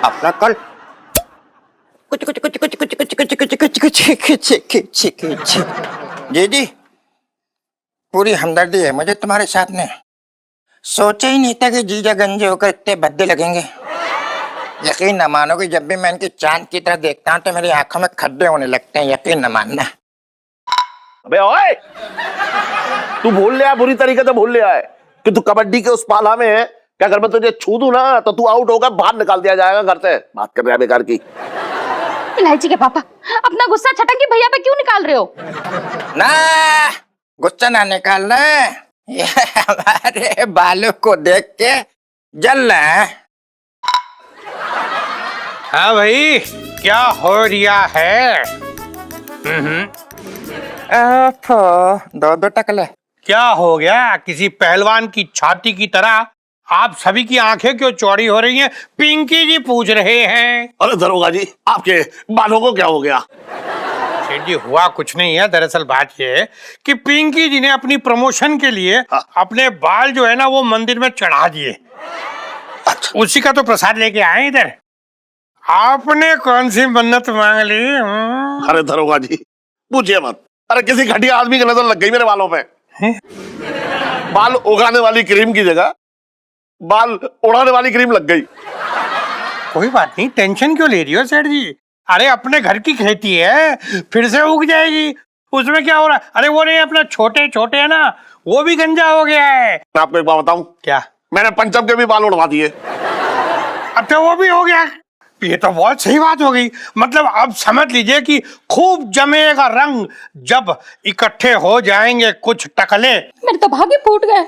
अपना कल कुछ कुछ कुछ कुछ कुछ कुछ कुछ कुछ कुछ कुछ कुछ कुछ जी जी, पूरी हमदर्दी है मुझे तुम्हारे साथ में। सोचा ही नहीं था कि जीजा गंजे होकर इतने भद्दे लगेंगे। यकीन न मानोगे, जब भी मैं इनकी चांद की तरह देखता हूँ तो मेरी आंखों में खड्डे होने लगते हैं, यकीन न मानना। अबे ओए, तू भूल लिया, बुरी तरीके से भूल लिया है कि तू कबड्डी के उस पाला में है। क्या अगर मैं तुझे छू दूं ना तो तू आउट होकर बाहर निकाल दिया जाएगा घर से। बात कर रहा है बेकार की। इलायची के पापा, अपना गुस्सा छटंगी भैया पे क्यों निकाल रहे हो? ना, गुस्सा ना निकालना, ये हमारे बालों को देख के जल रहा है। हाँ भाई, क्या हो रिया है? दो दो टकले। क्या हो गया? किसी पहलवान की छाती की तरह आप सभी की आंखें क्यों चौड़ी हो रही हैं? पिंकी जी पूछ रहे हैं। अरे दरोगा जी, आपके बालों को क्या हो गया? सेठ जी, हुआ कुछ नहीं है। दरअसल बात ये है कि पिंकी जी ने अपनी प्रमोशन के लिए अपने बाल जो है ना वो मंदिर में चढ़ा दिए। अच्छा। उसी का तो प्रसाद लेके आए इधर। आपने कौन सी मन्नत मांग ली? अरे दरोगा जी, पूछिए मत। अरे किसी घटिया आदमी की नजर लग गई मेरे बालों पे। बाल उगाने वाली क्रीम की जगह बाल उड़ाने वाली क्रीम लग गई। कोई बात नहीं, टेंशन क्यों ले रही हो सेठ जी? अरे अपने घर की खेती है, फिर से उग जाएगी, उसमें क्या हो रहा है? अरे वो नहीं, अपना छोटे छोटे है ना, वो भी गंजा हो गया है। मैं आपको एक बात बताऊं, क्या? मैंने पंचम के भी बाल उड़वा दिए। अब तो वो भी हो गया। ये तो बहुत सही बात हो गई। मतलब अब समझ लीजिए कि खूब जमेगा रंग जब इकट्ठे हो जाएंगे कुछ टकले। मेरे तो भागे फूट गए।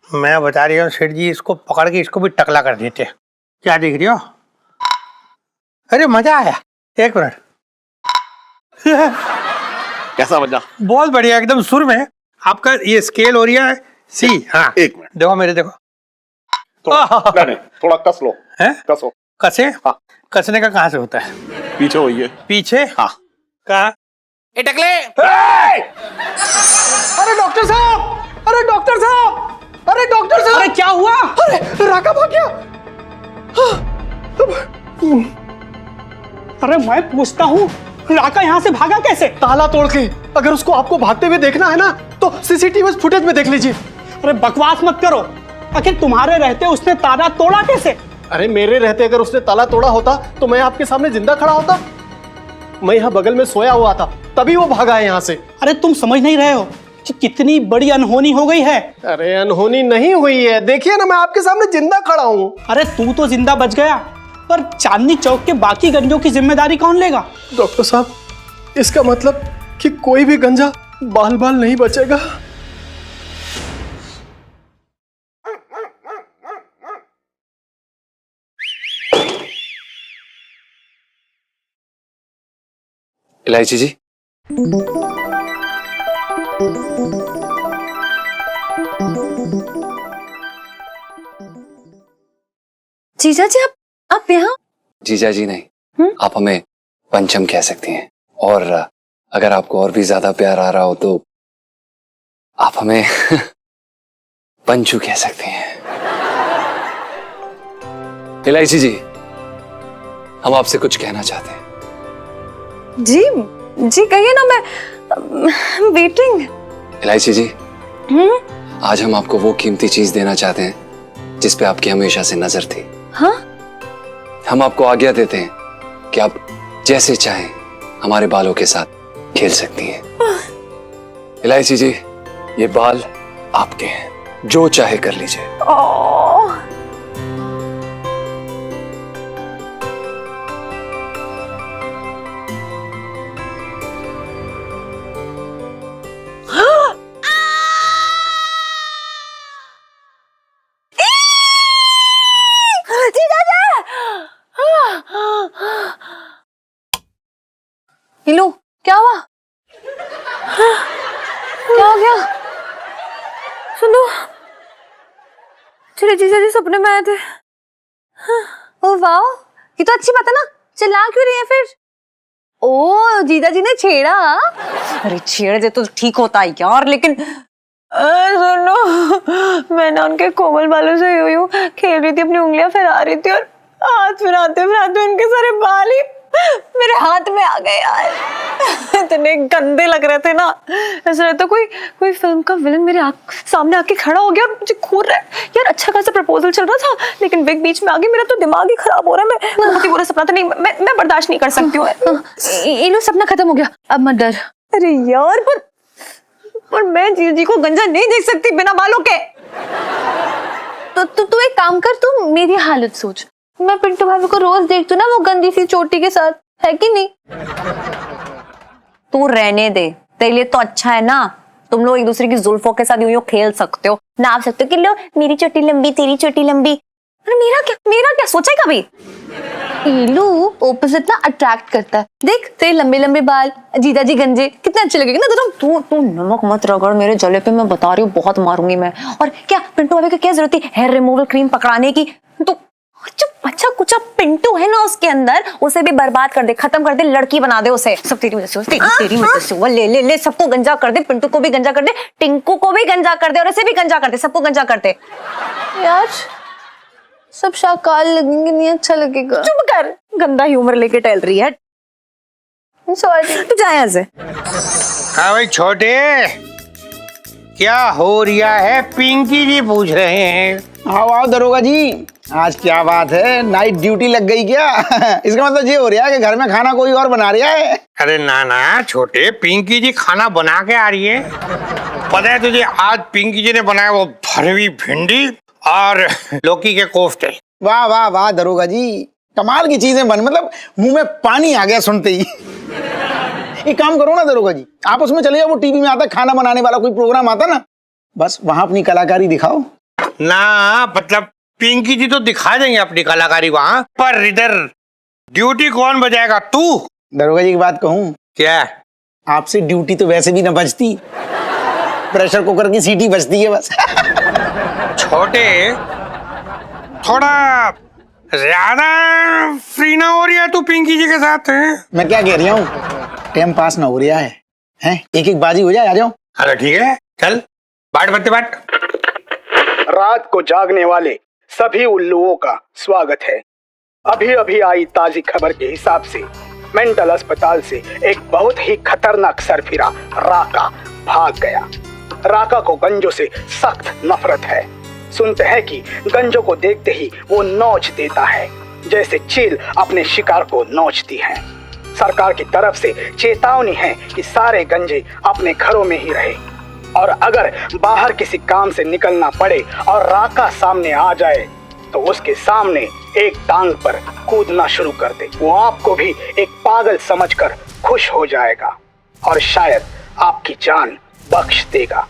मैं बता रही हूँ सेठ जी, इसको पकड़ के इसको भी टकला कर देते। क्या देख रही हो? अरे मजा आया। एक मिनट। कैसा बजा? बहुत बढ़िया, एकदम सुर में। आपका ये स्केल हो रहा है सी। हाँ, एक मिनट देखो मेरे, देखो नहीं, थोड़ा कस लो। है? कसो। कसे? हाँ। कसने का कहाँ से होता है? पीछे होइए। पीछे? हाँ। कहाँ? ए टकले! अरे डॉक्टर साहब, अरे डॉक्टर साहब, अरे डॉक्टर साहब, अरे क्या हुआ? अरे राका भाग गया। अरे मैं पूछता हूँ, राका यहाँ से भागा कैसे? ताला तोड़ के। अगर उसको आपको भागते हुए देखना है ना तो सीसीटीवी फुटेज में देख लीजिए। अरे बकवास मत करो, आखिर तुम्हारे रहते उसने ताला तोड़ा कैसे? अरे मेरे रहते अगर उसने ताला तोड़ा होता तो मैं आपके सामने जिंदा खड़ा होता। मैं यहाँ बगल में सोया हुआ था, तभी वो भागा है यहाँ से। अरे तुम समझ नहीं रहे हो कि कितनी बड़ी अनहोनी हो गई है। अरे अनहोनी नहीं हुई है, देखिए ना मैं आपके सामने जिंदा खड़ा हूँ। अरे तू तो जिंदा बच गया, पर चांदनी चौक के बाकी गंजों की जिम्मेदारी कौन लेगा? डॉक्टर साहब, इसका मतलब कि कोई भी गंजा बाल बाल नहीं बचेगा। इलायची जी, जीजा जी, आप यहाँ? जीजा जी नहीं, आप हमें पंचम कह सकती हैं। और अगर आपको और भी ज्यादा प्यार आ रहा हो तो आप हमें पंचू कह सकते हैं। इलायची जी, हम आपसे कुछ कहना चाहते हैं। जी जी कहिए ना, मैं वेटिंग। इलायची जी, आज हम आपको वो कीमती चीज देना चाहते हैं जिस पे आपकी हमेशा से नजर थी। हाँ? हम आपको आज्ञा देते हैं कि आप जैसे चाहें हमारे बालों के साथ खेल सकती हैं। इलायची जी, ये बाल आपके हैं, जो चाहे कर लीजिए। लो, क्या हुआ? क्या हो गया? सुनो, चले जीजा जी सपने में आए थे। ओ वाह, ये तो अच्छी बात है ना, चिल्ला क्यों रही है फिर? ओ जीजा जी ने छेड़ा? अरे छेड़ दे तो ठीक होता है यार, लेकिन सुनो, मैं ना उनके कोमल बालों से यूं खेल रही थी, अपनी उंगलियां फैला रही थी और हाथ फिराते फिराते उनके सारे बाल ही मेरे हाथ में आ गए यार। इतने गंदे लग रहे थे ना, ऐसा लगता कोई कोई फिल्म का विलन मेरे सामने आके खड़ा हो गया और मुझे घूर रहा है। यार अच्छा खासा प्रपोजल चल रहा था, लेकिन विग बीच में आ गई। मेरा तो दिमाग ही खराब हो रहा है। मैं बहुत ही बुरा सपना था, नहीं मैं बर्दाश्त नहीं कर सकती हूँ। इलू सपना खत्म हो गया, अब मत डर। अरे यार पर मैं जीजी को गंजा नहीं देख सकती बिना बालों के। तो तू एक काम कर, तू मेरी हालत सोच। मैं पिंटू भाभी को रोज देखती हूँ ना वो गंदी सी चोटी के साथ, है कि नहीं? तू रहने दे, तेरे लिए तो अच्छा है ना। तुम लोग एक दूसरे की जुल्फों के साथ यूं खेल सकते हो, नाप सकते हो कि लो मेरी चोटी लंबी तेरी चोटी लंबी। अरे मेरा क्या सोचा है कभी? इलू ऑपोजिट ना अट्रैक्ट करता है। देख तेरे लंबे लंबे बाल, जीजा जी गंजे, कितने अच्छे लगेंगे ना। तू नमक मत रगड़ मेरे जले पे, मैं बता रही हूँ बहुत मारूंगी मैं। और क्या पिंटू भाभी को क्या जरूरत है हेयर रिमूवल क्रीम पकड़ाने की? तो जो बच्चा कुचा पिंटू है ना उसके अंदर, उसे भी बर्बाद कर दे, खत्म कर दे, लड़की बना दे उसे। सब तेरी वजह से, तेरी वजह से। वो ले सबको गंजा कर दे, पिंटू को भी गंजा कर दे, टिंकू को भी गंजा कर दे और इसे भी गंजा कर दे, सबको गंजा कर दे। यार सब शाकाल लगेंगे, नहीं अच्छा लगेगा। चुप कर, गंदा ह्यूमर लेके टहल रही है। सॉरी, तू जा यहाँ से। हाँ भाई छोटे, क्या हो रिया है? पिंकी जी पूछ रहे हैं। आओ दरोगा जी, आज क्या बात है, नाइट ड्यूटी लग गई क्या? इसका मतलब ये हो रहा है कि घर में खाना कोई और बना रहा है। अरे ना छोटे, पिंकी जी खाना बना के आ रही है। पता है तुझे, आज पिंकी जी ने बनाया वो भरवी भिंडी और लौकी के कोफ्ते। वाह वाह वाह दरोगा जी, कमाल की चीजें बन, मतलब मुंह में पानी आ गया सुनते ही। एक काम करो ना दरोगा जी, आप उसमें चले जाओ, वो टीवी में आता खाना बनाने वाला कोई प्रोग्राम आता ना, बस वहां अपनी कलाकारी दिखाओ ना। मतलब पिंकी जी तो दिखा देंगे अपनी कलाकारी वहां, पर इधर ड्यूटी कौन बजाएगा? तू। दरोगा जी की बात कहूँ क्या? आपसे ड्यूटी तो वैसे भी ना बजती, प्रेशर कुकर की सीटी बजती है बस। छोटे, थोड़ा ज्यादा फ्री ना हो रही है तू पिंकी जी के साथ? मैं क्या कह रही हूँ, टाइम पास ना हो रहा है, हैं? एक एक बाजी हो जाए, आ जाओ। अरे ठीक है, चल बाट बत्ते बाट। रात को जागने वाले सभी उल्लुओं का स्वागत है। अभी अभी आई ताजी खबर के हिसाब से मेंटल अस्पताल से एक बहुत ही खतरनाक सरफिरा राका भाग गया। राका को गंजों से सख्त नफरत है। सुनते हैं कि गंजों को देखते ही वो नोच देता है, जैसे चील अपने शिकार को नोचती है। सरकार की तरफ से चेतावनी है कि सारे गंजे अपने घरों में ही रहे, और अगर बाहर किसी काम से निकलना पड़े और राका सामने आ जाए तो उसके सामने एक टांग पर कूदना शुरू कर दे। वो आपको भी एक पागल समझकर खुश हो जाएगा और शायद आपकी जान बख्श देगा।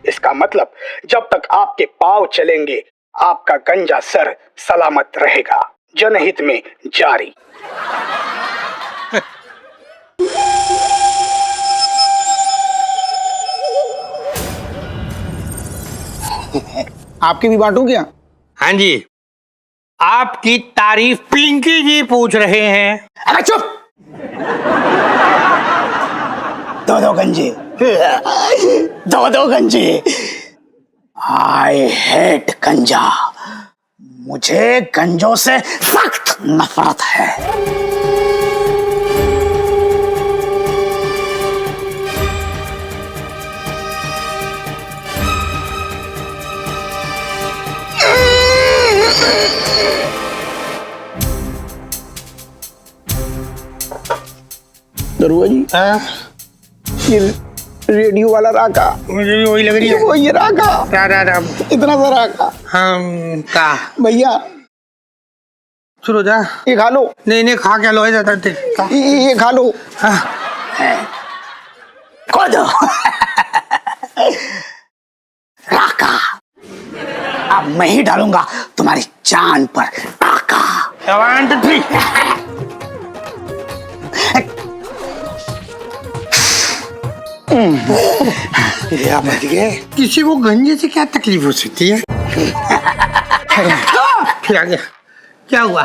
इसका मतलब जब तक आपके पांव चलेंगे आपका गंजा सर सलामत रहेगा। जनहित में जारी। आपकी भी बांटू क्या? हाँ जी, आपकी तारीफ पिंकी जी पूछ रहे हैं। अरे चुप, दो गंजे, दो गंजे। आई हेट गंजा, मुझे गंजों से सख्त नफरत है। दरुआ जी, ये रेडियो वाला राका, मुझे भी वही लग रही है। वो ये राका, इतना सा राका। हम का भैया शुरू जा, ये खा लो। नहीं खा क्या लो, जाता ये खा लो। हाँ। खुद राका, अब मैं ही डालूंगा तुम्हारी जान पर टाका। 1 2 3। किसी को गंजे से क्या तकलीफ हो सकती है? फिर आ गया, क्या हुआ?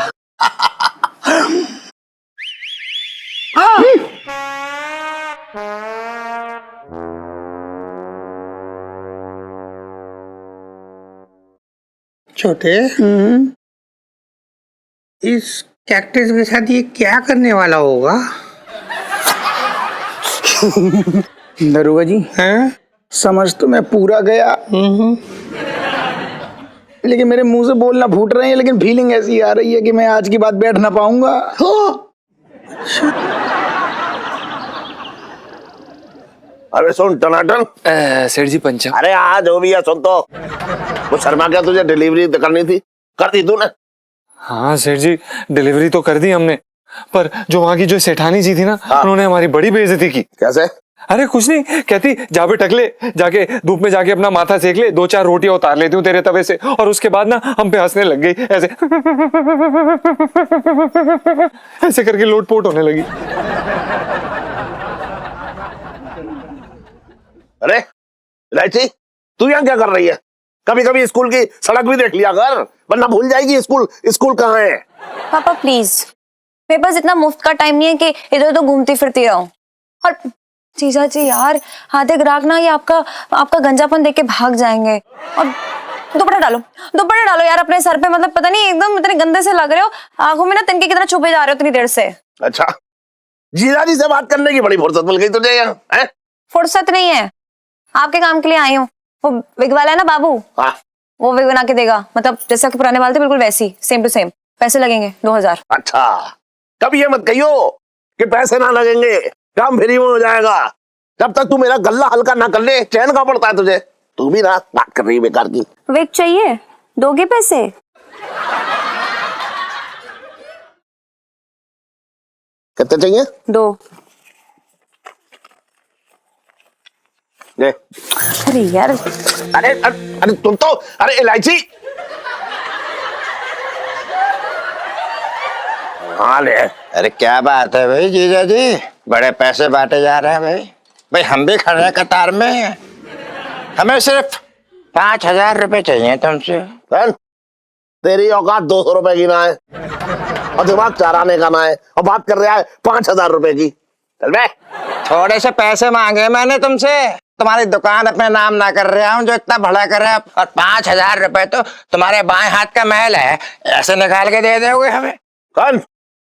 छोटे, इस कैक्टस के साथ ये क्या करने वाला होगा? दरोगा जी हैं? समझ तो मैं पूरा गया, लेकिन मेरे मुंह से बोलना फूट रहे हैं, लेकिन फीलिंग ऐसी आ रही है कि मैं आज की बात बैठ ना पाऊंगा। अरे सुन टनाटन, सेठ जी पंचा। अरे आज जो भी है सुन तो, वो शर्मा क्या तुझे डिलीवरी करनी थी, कर दी तूने? हाँ सेठ जी, डिलीवरी तो कर दी हमने, पर जो वहाँ की जो सेठानी जी थी ना, उन्होंने हमारी बड़ी बेइज्जती की। कैसे? अरे कुछ नहीं, कहती जा बे टकले, जाके धूप में जाके अपना माथा सेक ले, 2-4 रोटियां उतार लेती हूँ तेरे तवे से, और उसके बाद ना हम पे हंसने लग गई, ऐसे ऐसे करके लोटपोट होने लगी। अरे इलायची, तू यहाँ क्या कर रही है? कभी कभी स्कूल की सड़क भी देख लिया कर, वरना भूल जाएगी स्कूल कहाँ है। पापा प्लीज, मेरे पास इतना मुफ्त का टाइम नहीं है कि इधर उधर घूमती फिरती रहूं। और जीजा जी यार, आधे ग्राहक ना ये आपका गंजापन देख के भाग जाएंगे। और दुपट्टा डालो यार अपने सर पे, मतलब पता नहीं एकदम इतने गंदे से लग रहे हो, आंखों में ना तिनके कितना छुपे जा रहे हो इतनी देर से। अच्छा, जीजा जी से बात करने की बड़ी फुर्सत मिल गई तुझे यहाँ, हैं? फुर्सत नहीं है, आपके काम के लिए आई हूँ। वो विग वाला है ना बाबू, हाँ। वो विग बना के देगा, मतलब जैसे आपके पुराने बाल थे बिल्कुल वैसी, सेम टू सेम। पैसे लगेंगे 2000। अच्छा, कभी ये मत कहियो कि पैसे ना लगेंगे, काम फ्री में हो जाएगा। जब तक तू मेरा गल्ला हल्का ना कर ले, चैन कहाँ पड़ता है तुझे? तू भी ना बात कर रही है बेकार की। विग चाहिए, दोगे पैसे? कितने चाहिए? 2। ले। अरे यार, अरे तुम तो, अरे इलायची, हाँ ले। अरे क्या बात है भाई जीजा जी, बड़े पैसे बांटे जा रहे हैं भाई। भाई हम भी खड़े हैं कतार में, हमें सिर्फ 5000 रुपए चाहिए तुमसे। तेरी औकात 200 रुपए की ना है, और दिमाग चराने का ना है, और बात कर रहा है 5000 रुपए की। चल बे। थोड़े से पैसे मांगे मैंने तुमसे, तुम्हारी दुकान अपने नाम ना कर रहा हूँ जो इतना भला कर रहा है, और 5000 रुपए तो तुम्हारे बाएं हाथ का महल है, ऐसे निकाल के दे दोगे हमें? कौन?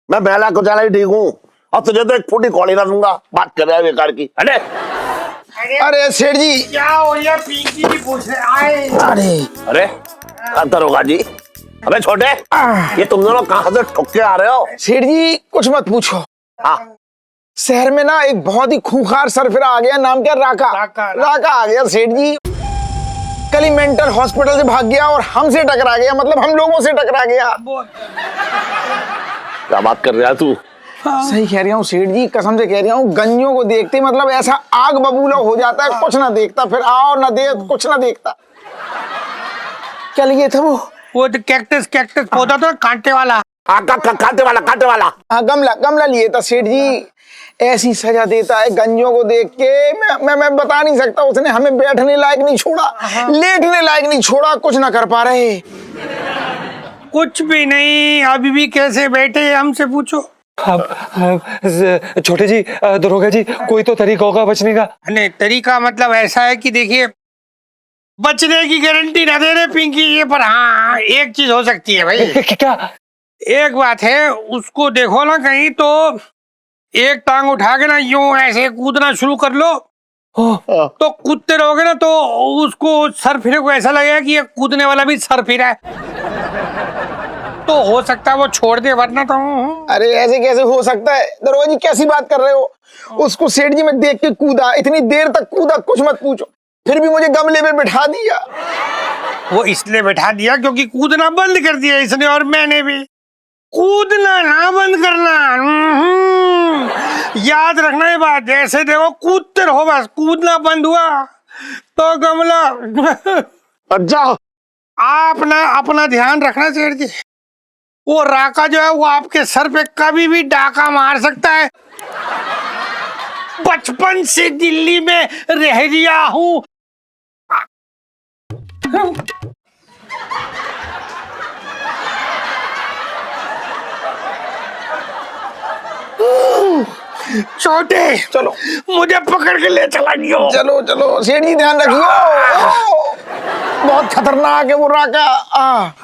मैं महला कुचाला ही ठीक हूँ, और तुझे तो एक फूटी कौड़ी ना दूंगा। बात कर रहा है बेकार की। अरे सेठ जी, क्या हो गया? पिंकी जी पूछ रहे आए। अरे दरोगा जी, अबे छोटे, ये तुम दोनों कहाँ से ठुक के आ रहे हो? सेठ जी कुछ मत पूछो। हाँ, शहर में ना एक बहुत ही खूंखार सरफिरा आ गया, नाम क्या? राका आ गया सेठ जी। कल ही मेंटल हॉस्पिटल से भाग गया और हमसे टकरा गया, मतलब हम लोगों से टकरा गया। क्या बात कर रहा है तू? सही कह रहा हूँ सेठ जी, कसम से कह रहा हूँ, गंजों को देखते मतलब ऐसा आग बबूला हो जाता है, कुछ ना देखता, फिर आओ ना दे, कुछ ना देखता। क्या लिए था वो तो कैक्टस पौधा था कांटे वाला। कांटे वाला। हाँ, गमला लिए था सेठ जी। ऐसी सजा देता है गंजों को देख के, मैं बता नहीं सकता। उसने हमें बैठने लायक नहीं छोड़ा, लेटने लायक नहीं छोड़ा, कुछ ना कर पा रहे। कुछ भी नहीं, अभी भी कैसे बैठे हमसे पूछो। छोटे जी, दरोगा जी, कोई तो तरीका होगा बचने का? नहीं, तरीका मतलब ऐसा है कि देखिए, बचने की गारंटी ना दे रहे पिंकी ये, पर हाँ एक चीज हो सकती है भाई। क्या? एक बात है, उसको देखो ना कहीं तो एक टांग उठा के ना यूं ऐसे कूदना शुरू कर लो, तो कूदते रहोगे ना तो उसको सर फिरे को ऐसा लगेगा कि ये कूदने वाला भी सर फिरा है, तो हो सकता है वो छोड़ दे, वरना तो। अरे ऐसे कैसे हो सकता है दरोगा जी, कैसी बात कर रहे हो? उसको सेठ जी में देख के कूदा, इतनी देर तक कूदा, कुछ मत पूछो, फिर भी मुझे गमले में बिठा दिया। वो इसलिए बैठा दिया क्योंकि कूदना बंद कर दिया इसने, और मैंने भी। कूदना ना बंद करना, याद रखना ये बात। जैसे देखो कूदते रहो, बस कूदना बंद हुआ तो गमला। अच्छा, आप ना अपना ध्यान रखना सेठ जी, वो राका जो है वो आपके सर पे कभी भी डाका मार सकता है। बचपन से दिल्ली में रह रिया हूँ। छोटे, चलो मुझे पकड़ के ले चला गयो। चलो सेठ जी ध्यान रखियो। बहुत खतरनाक है वो राका।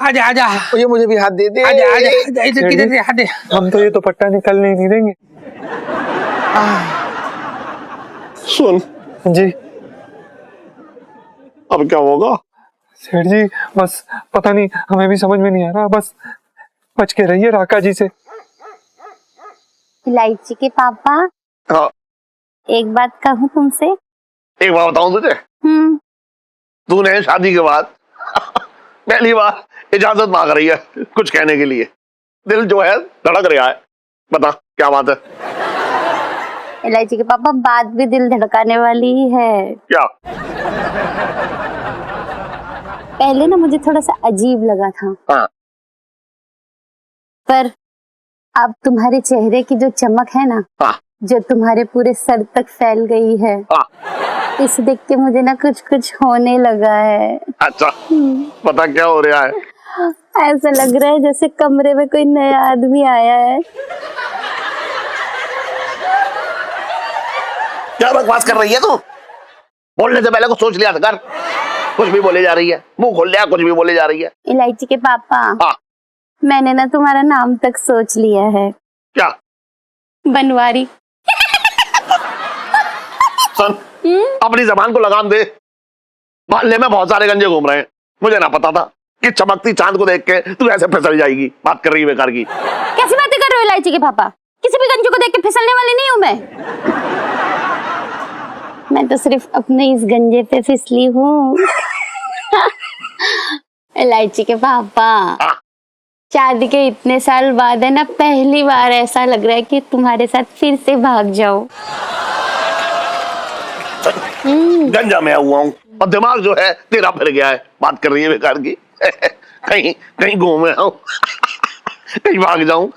आजा आजा ये मुझे भी हाथ दे दे। आजा आजा आजा, इधर किधर से हाथ दे। हम तो ये दुपट्टा निकलने नहीं देंगे। सुन जी अब क्या होगा? सेठ जी बस पता नहीं, हमें भी समझ में नहीं आ रहा, बस बच के रहिए राका जी से। इलायची के पापा, हाँ एक बात कहूँ तुमसे? एक बात बताऊं तुझे, तूने शादी के बाद पहली बार इजाजत मांग रही है कुछ कहने के लिए। दिल जो है धड़क रहा है, बता क्या बात है? इलायची के पापा, बात भी दिल धड़काने वाली ही है। क्या? पहले ना मुझे थोड़ा सा अजीब लगा था, हाँ। पर अब तुम्हारे चेहरे की जो चमक है ना, हाँ। जो तुम्हारे पूरे सर तक फैल गई है, हाँ। इसे देख के मुझे ना कुछ कुछ होने लगा है। अच्छा पता क्या हो रहा है? ऐसा लग रहा है जैसे कमरे में कोई नया आदमी आया है। क्या बकवास कर रही है तू? बोलने से पहले कुछ सोच लिया था कर। कुछ भी बोले जा रही है, मुंह खोल लिया, कुछ भी बोले जा रही है। इलायची के पापा, हाँ। मैंने ना तुम्हारा नाम तक सोच लिया है। क्या? बनवारी। सुन, अपनी जबान को लगाम दे। मोहल्ले में बहुत सारे गंजे घूम रहे हैं, मुझे ना पता था कि चमकती चांद को देख के तू ऐसे फिसल जाएगी। बात कर रही है बेकार की। कैसी बातें कर रहे हो इलायची के पापा? किसी भी गंजे को देख के फिसलने वाली नहीं हूँ मैं तो सिर्फ अपने इस गंजे पे फिसली हूँ। इलायची के पापा, शादी के इतने साल बाद है ना, पहली बार ऐसा लग रहा है कि तुम्हारे साथ फिर से भाग जाओ। गंजा मैं हुआ हूँ और दिमाग जो है तेरा फिर गया है। बात कर रही है बेकार की। कहीं कहीं घूमे आऊं, कहीं भाग जाऊं।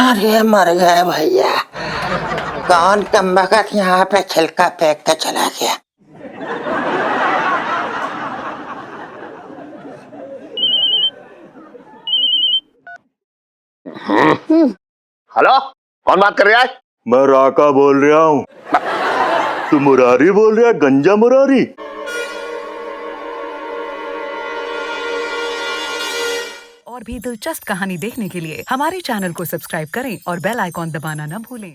अरे मर गए भैया, कौन कमबख्त यहाँ पे छिलका फेंक के चला गया? हेलो, कौन बात कर रहा है? मैं राका बोल रहा हूँ। तू मुरारी बोल रहा है? गंजा मुरारी? और भी दिलचस्प कहानी देखने के लिए हमारे चैनल को सब्सक्राइब करें और बेल आइकॉन दबाना न भूलें।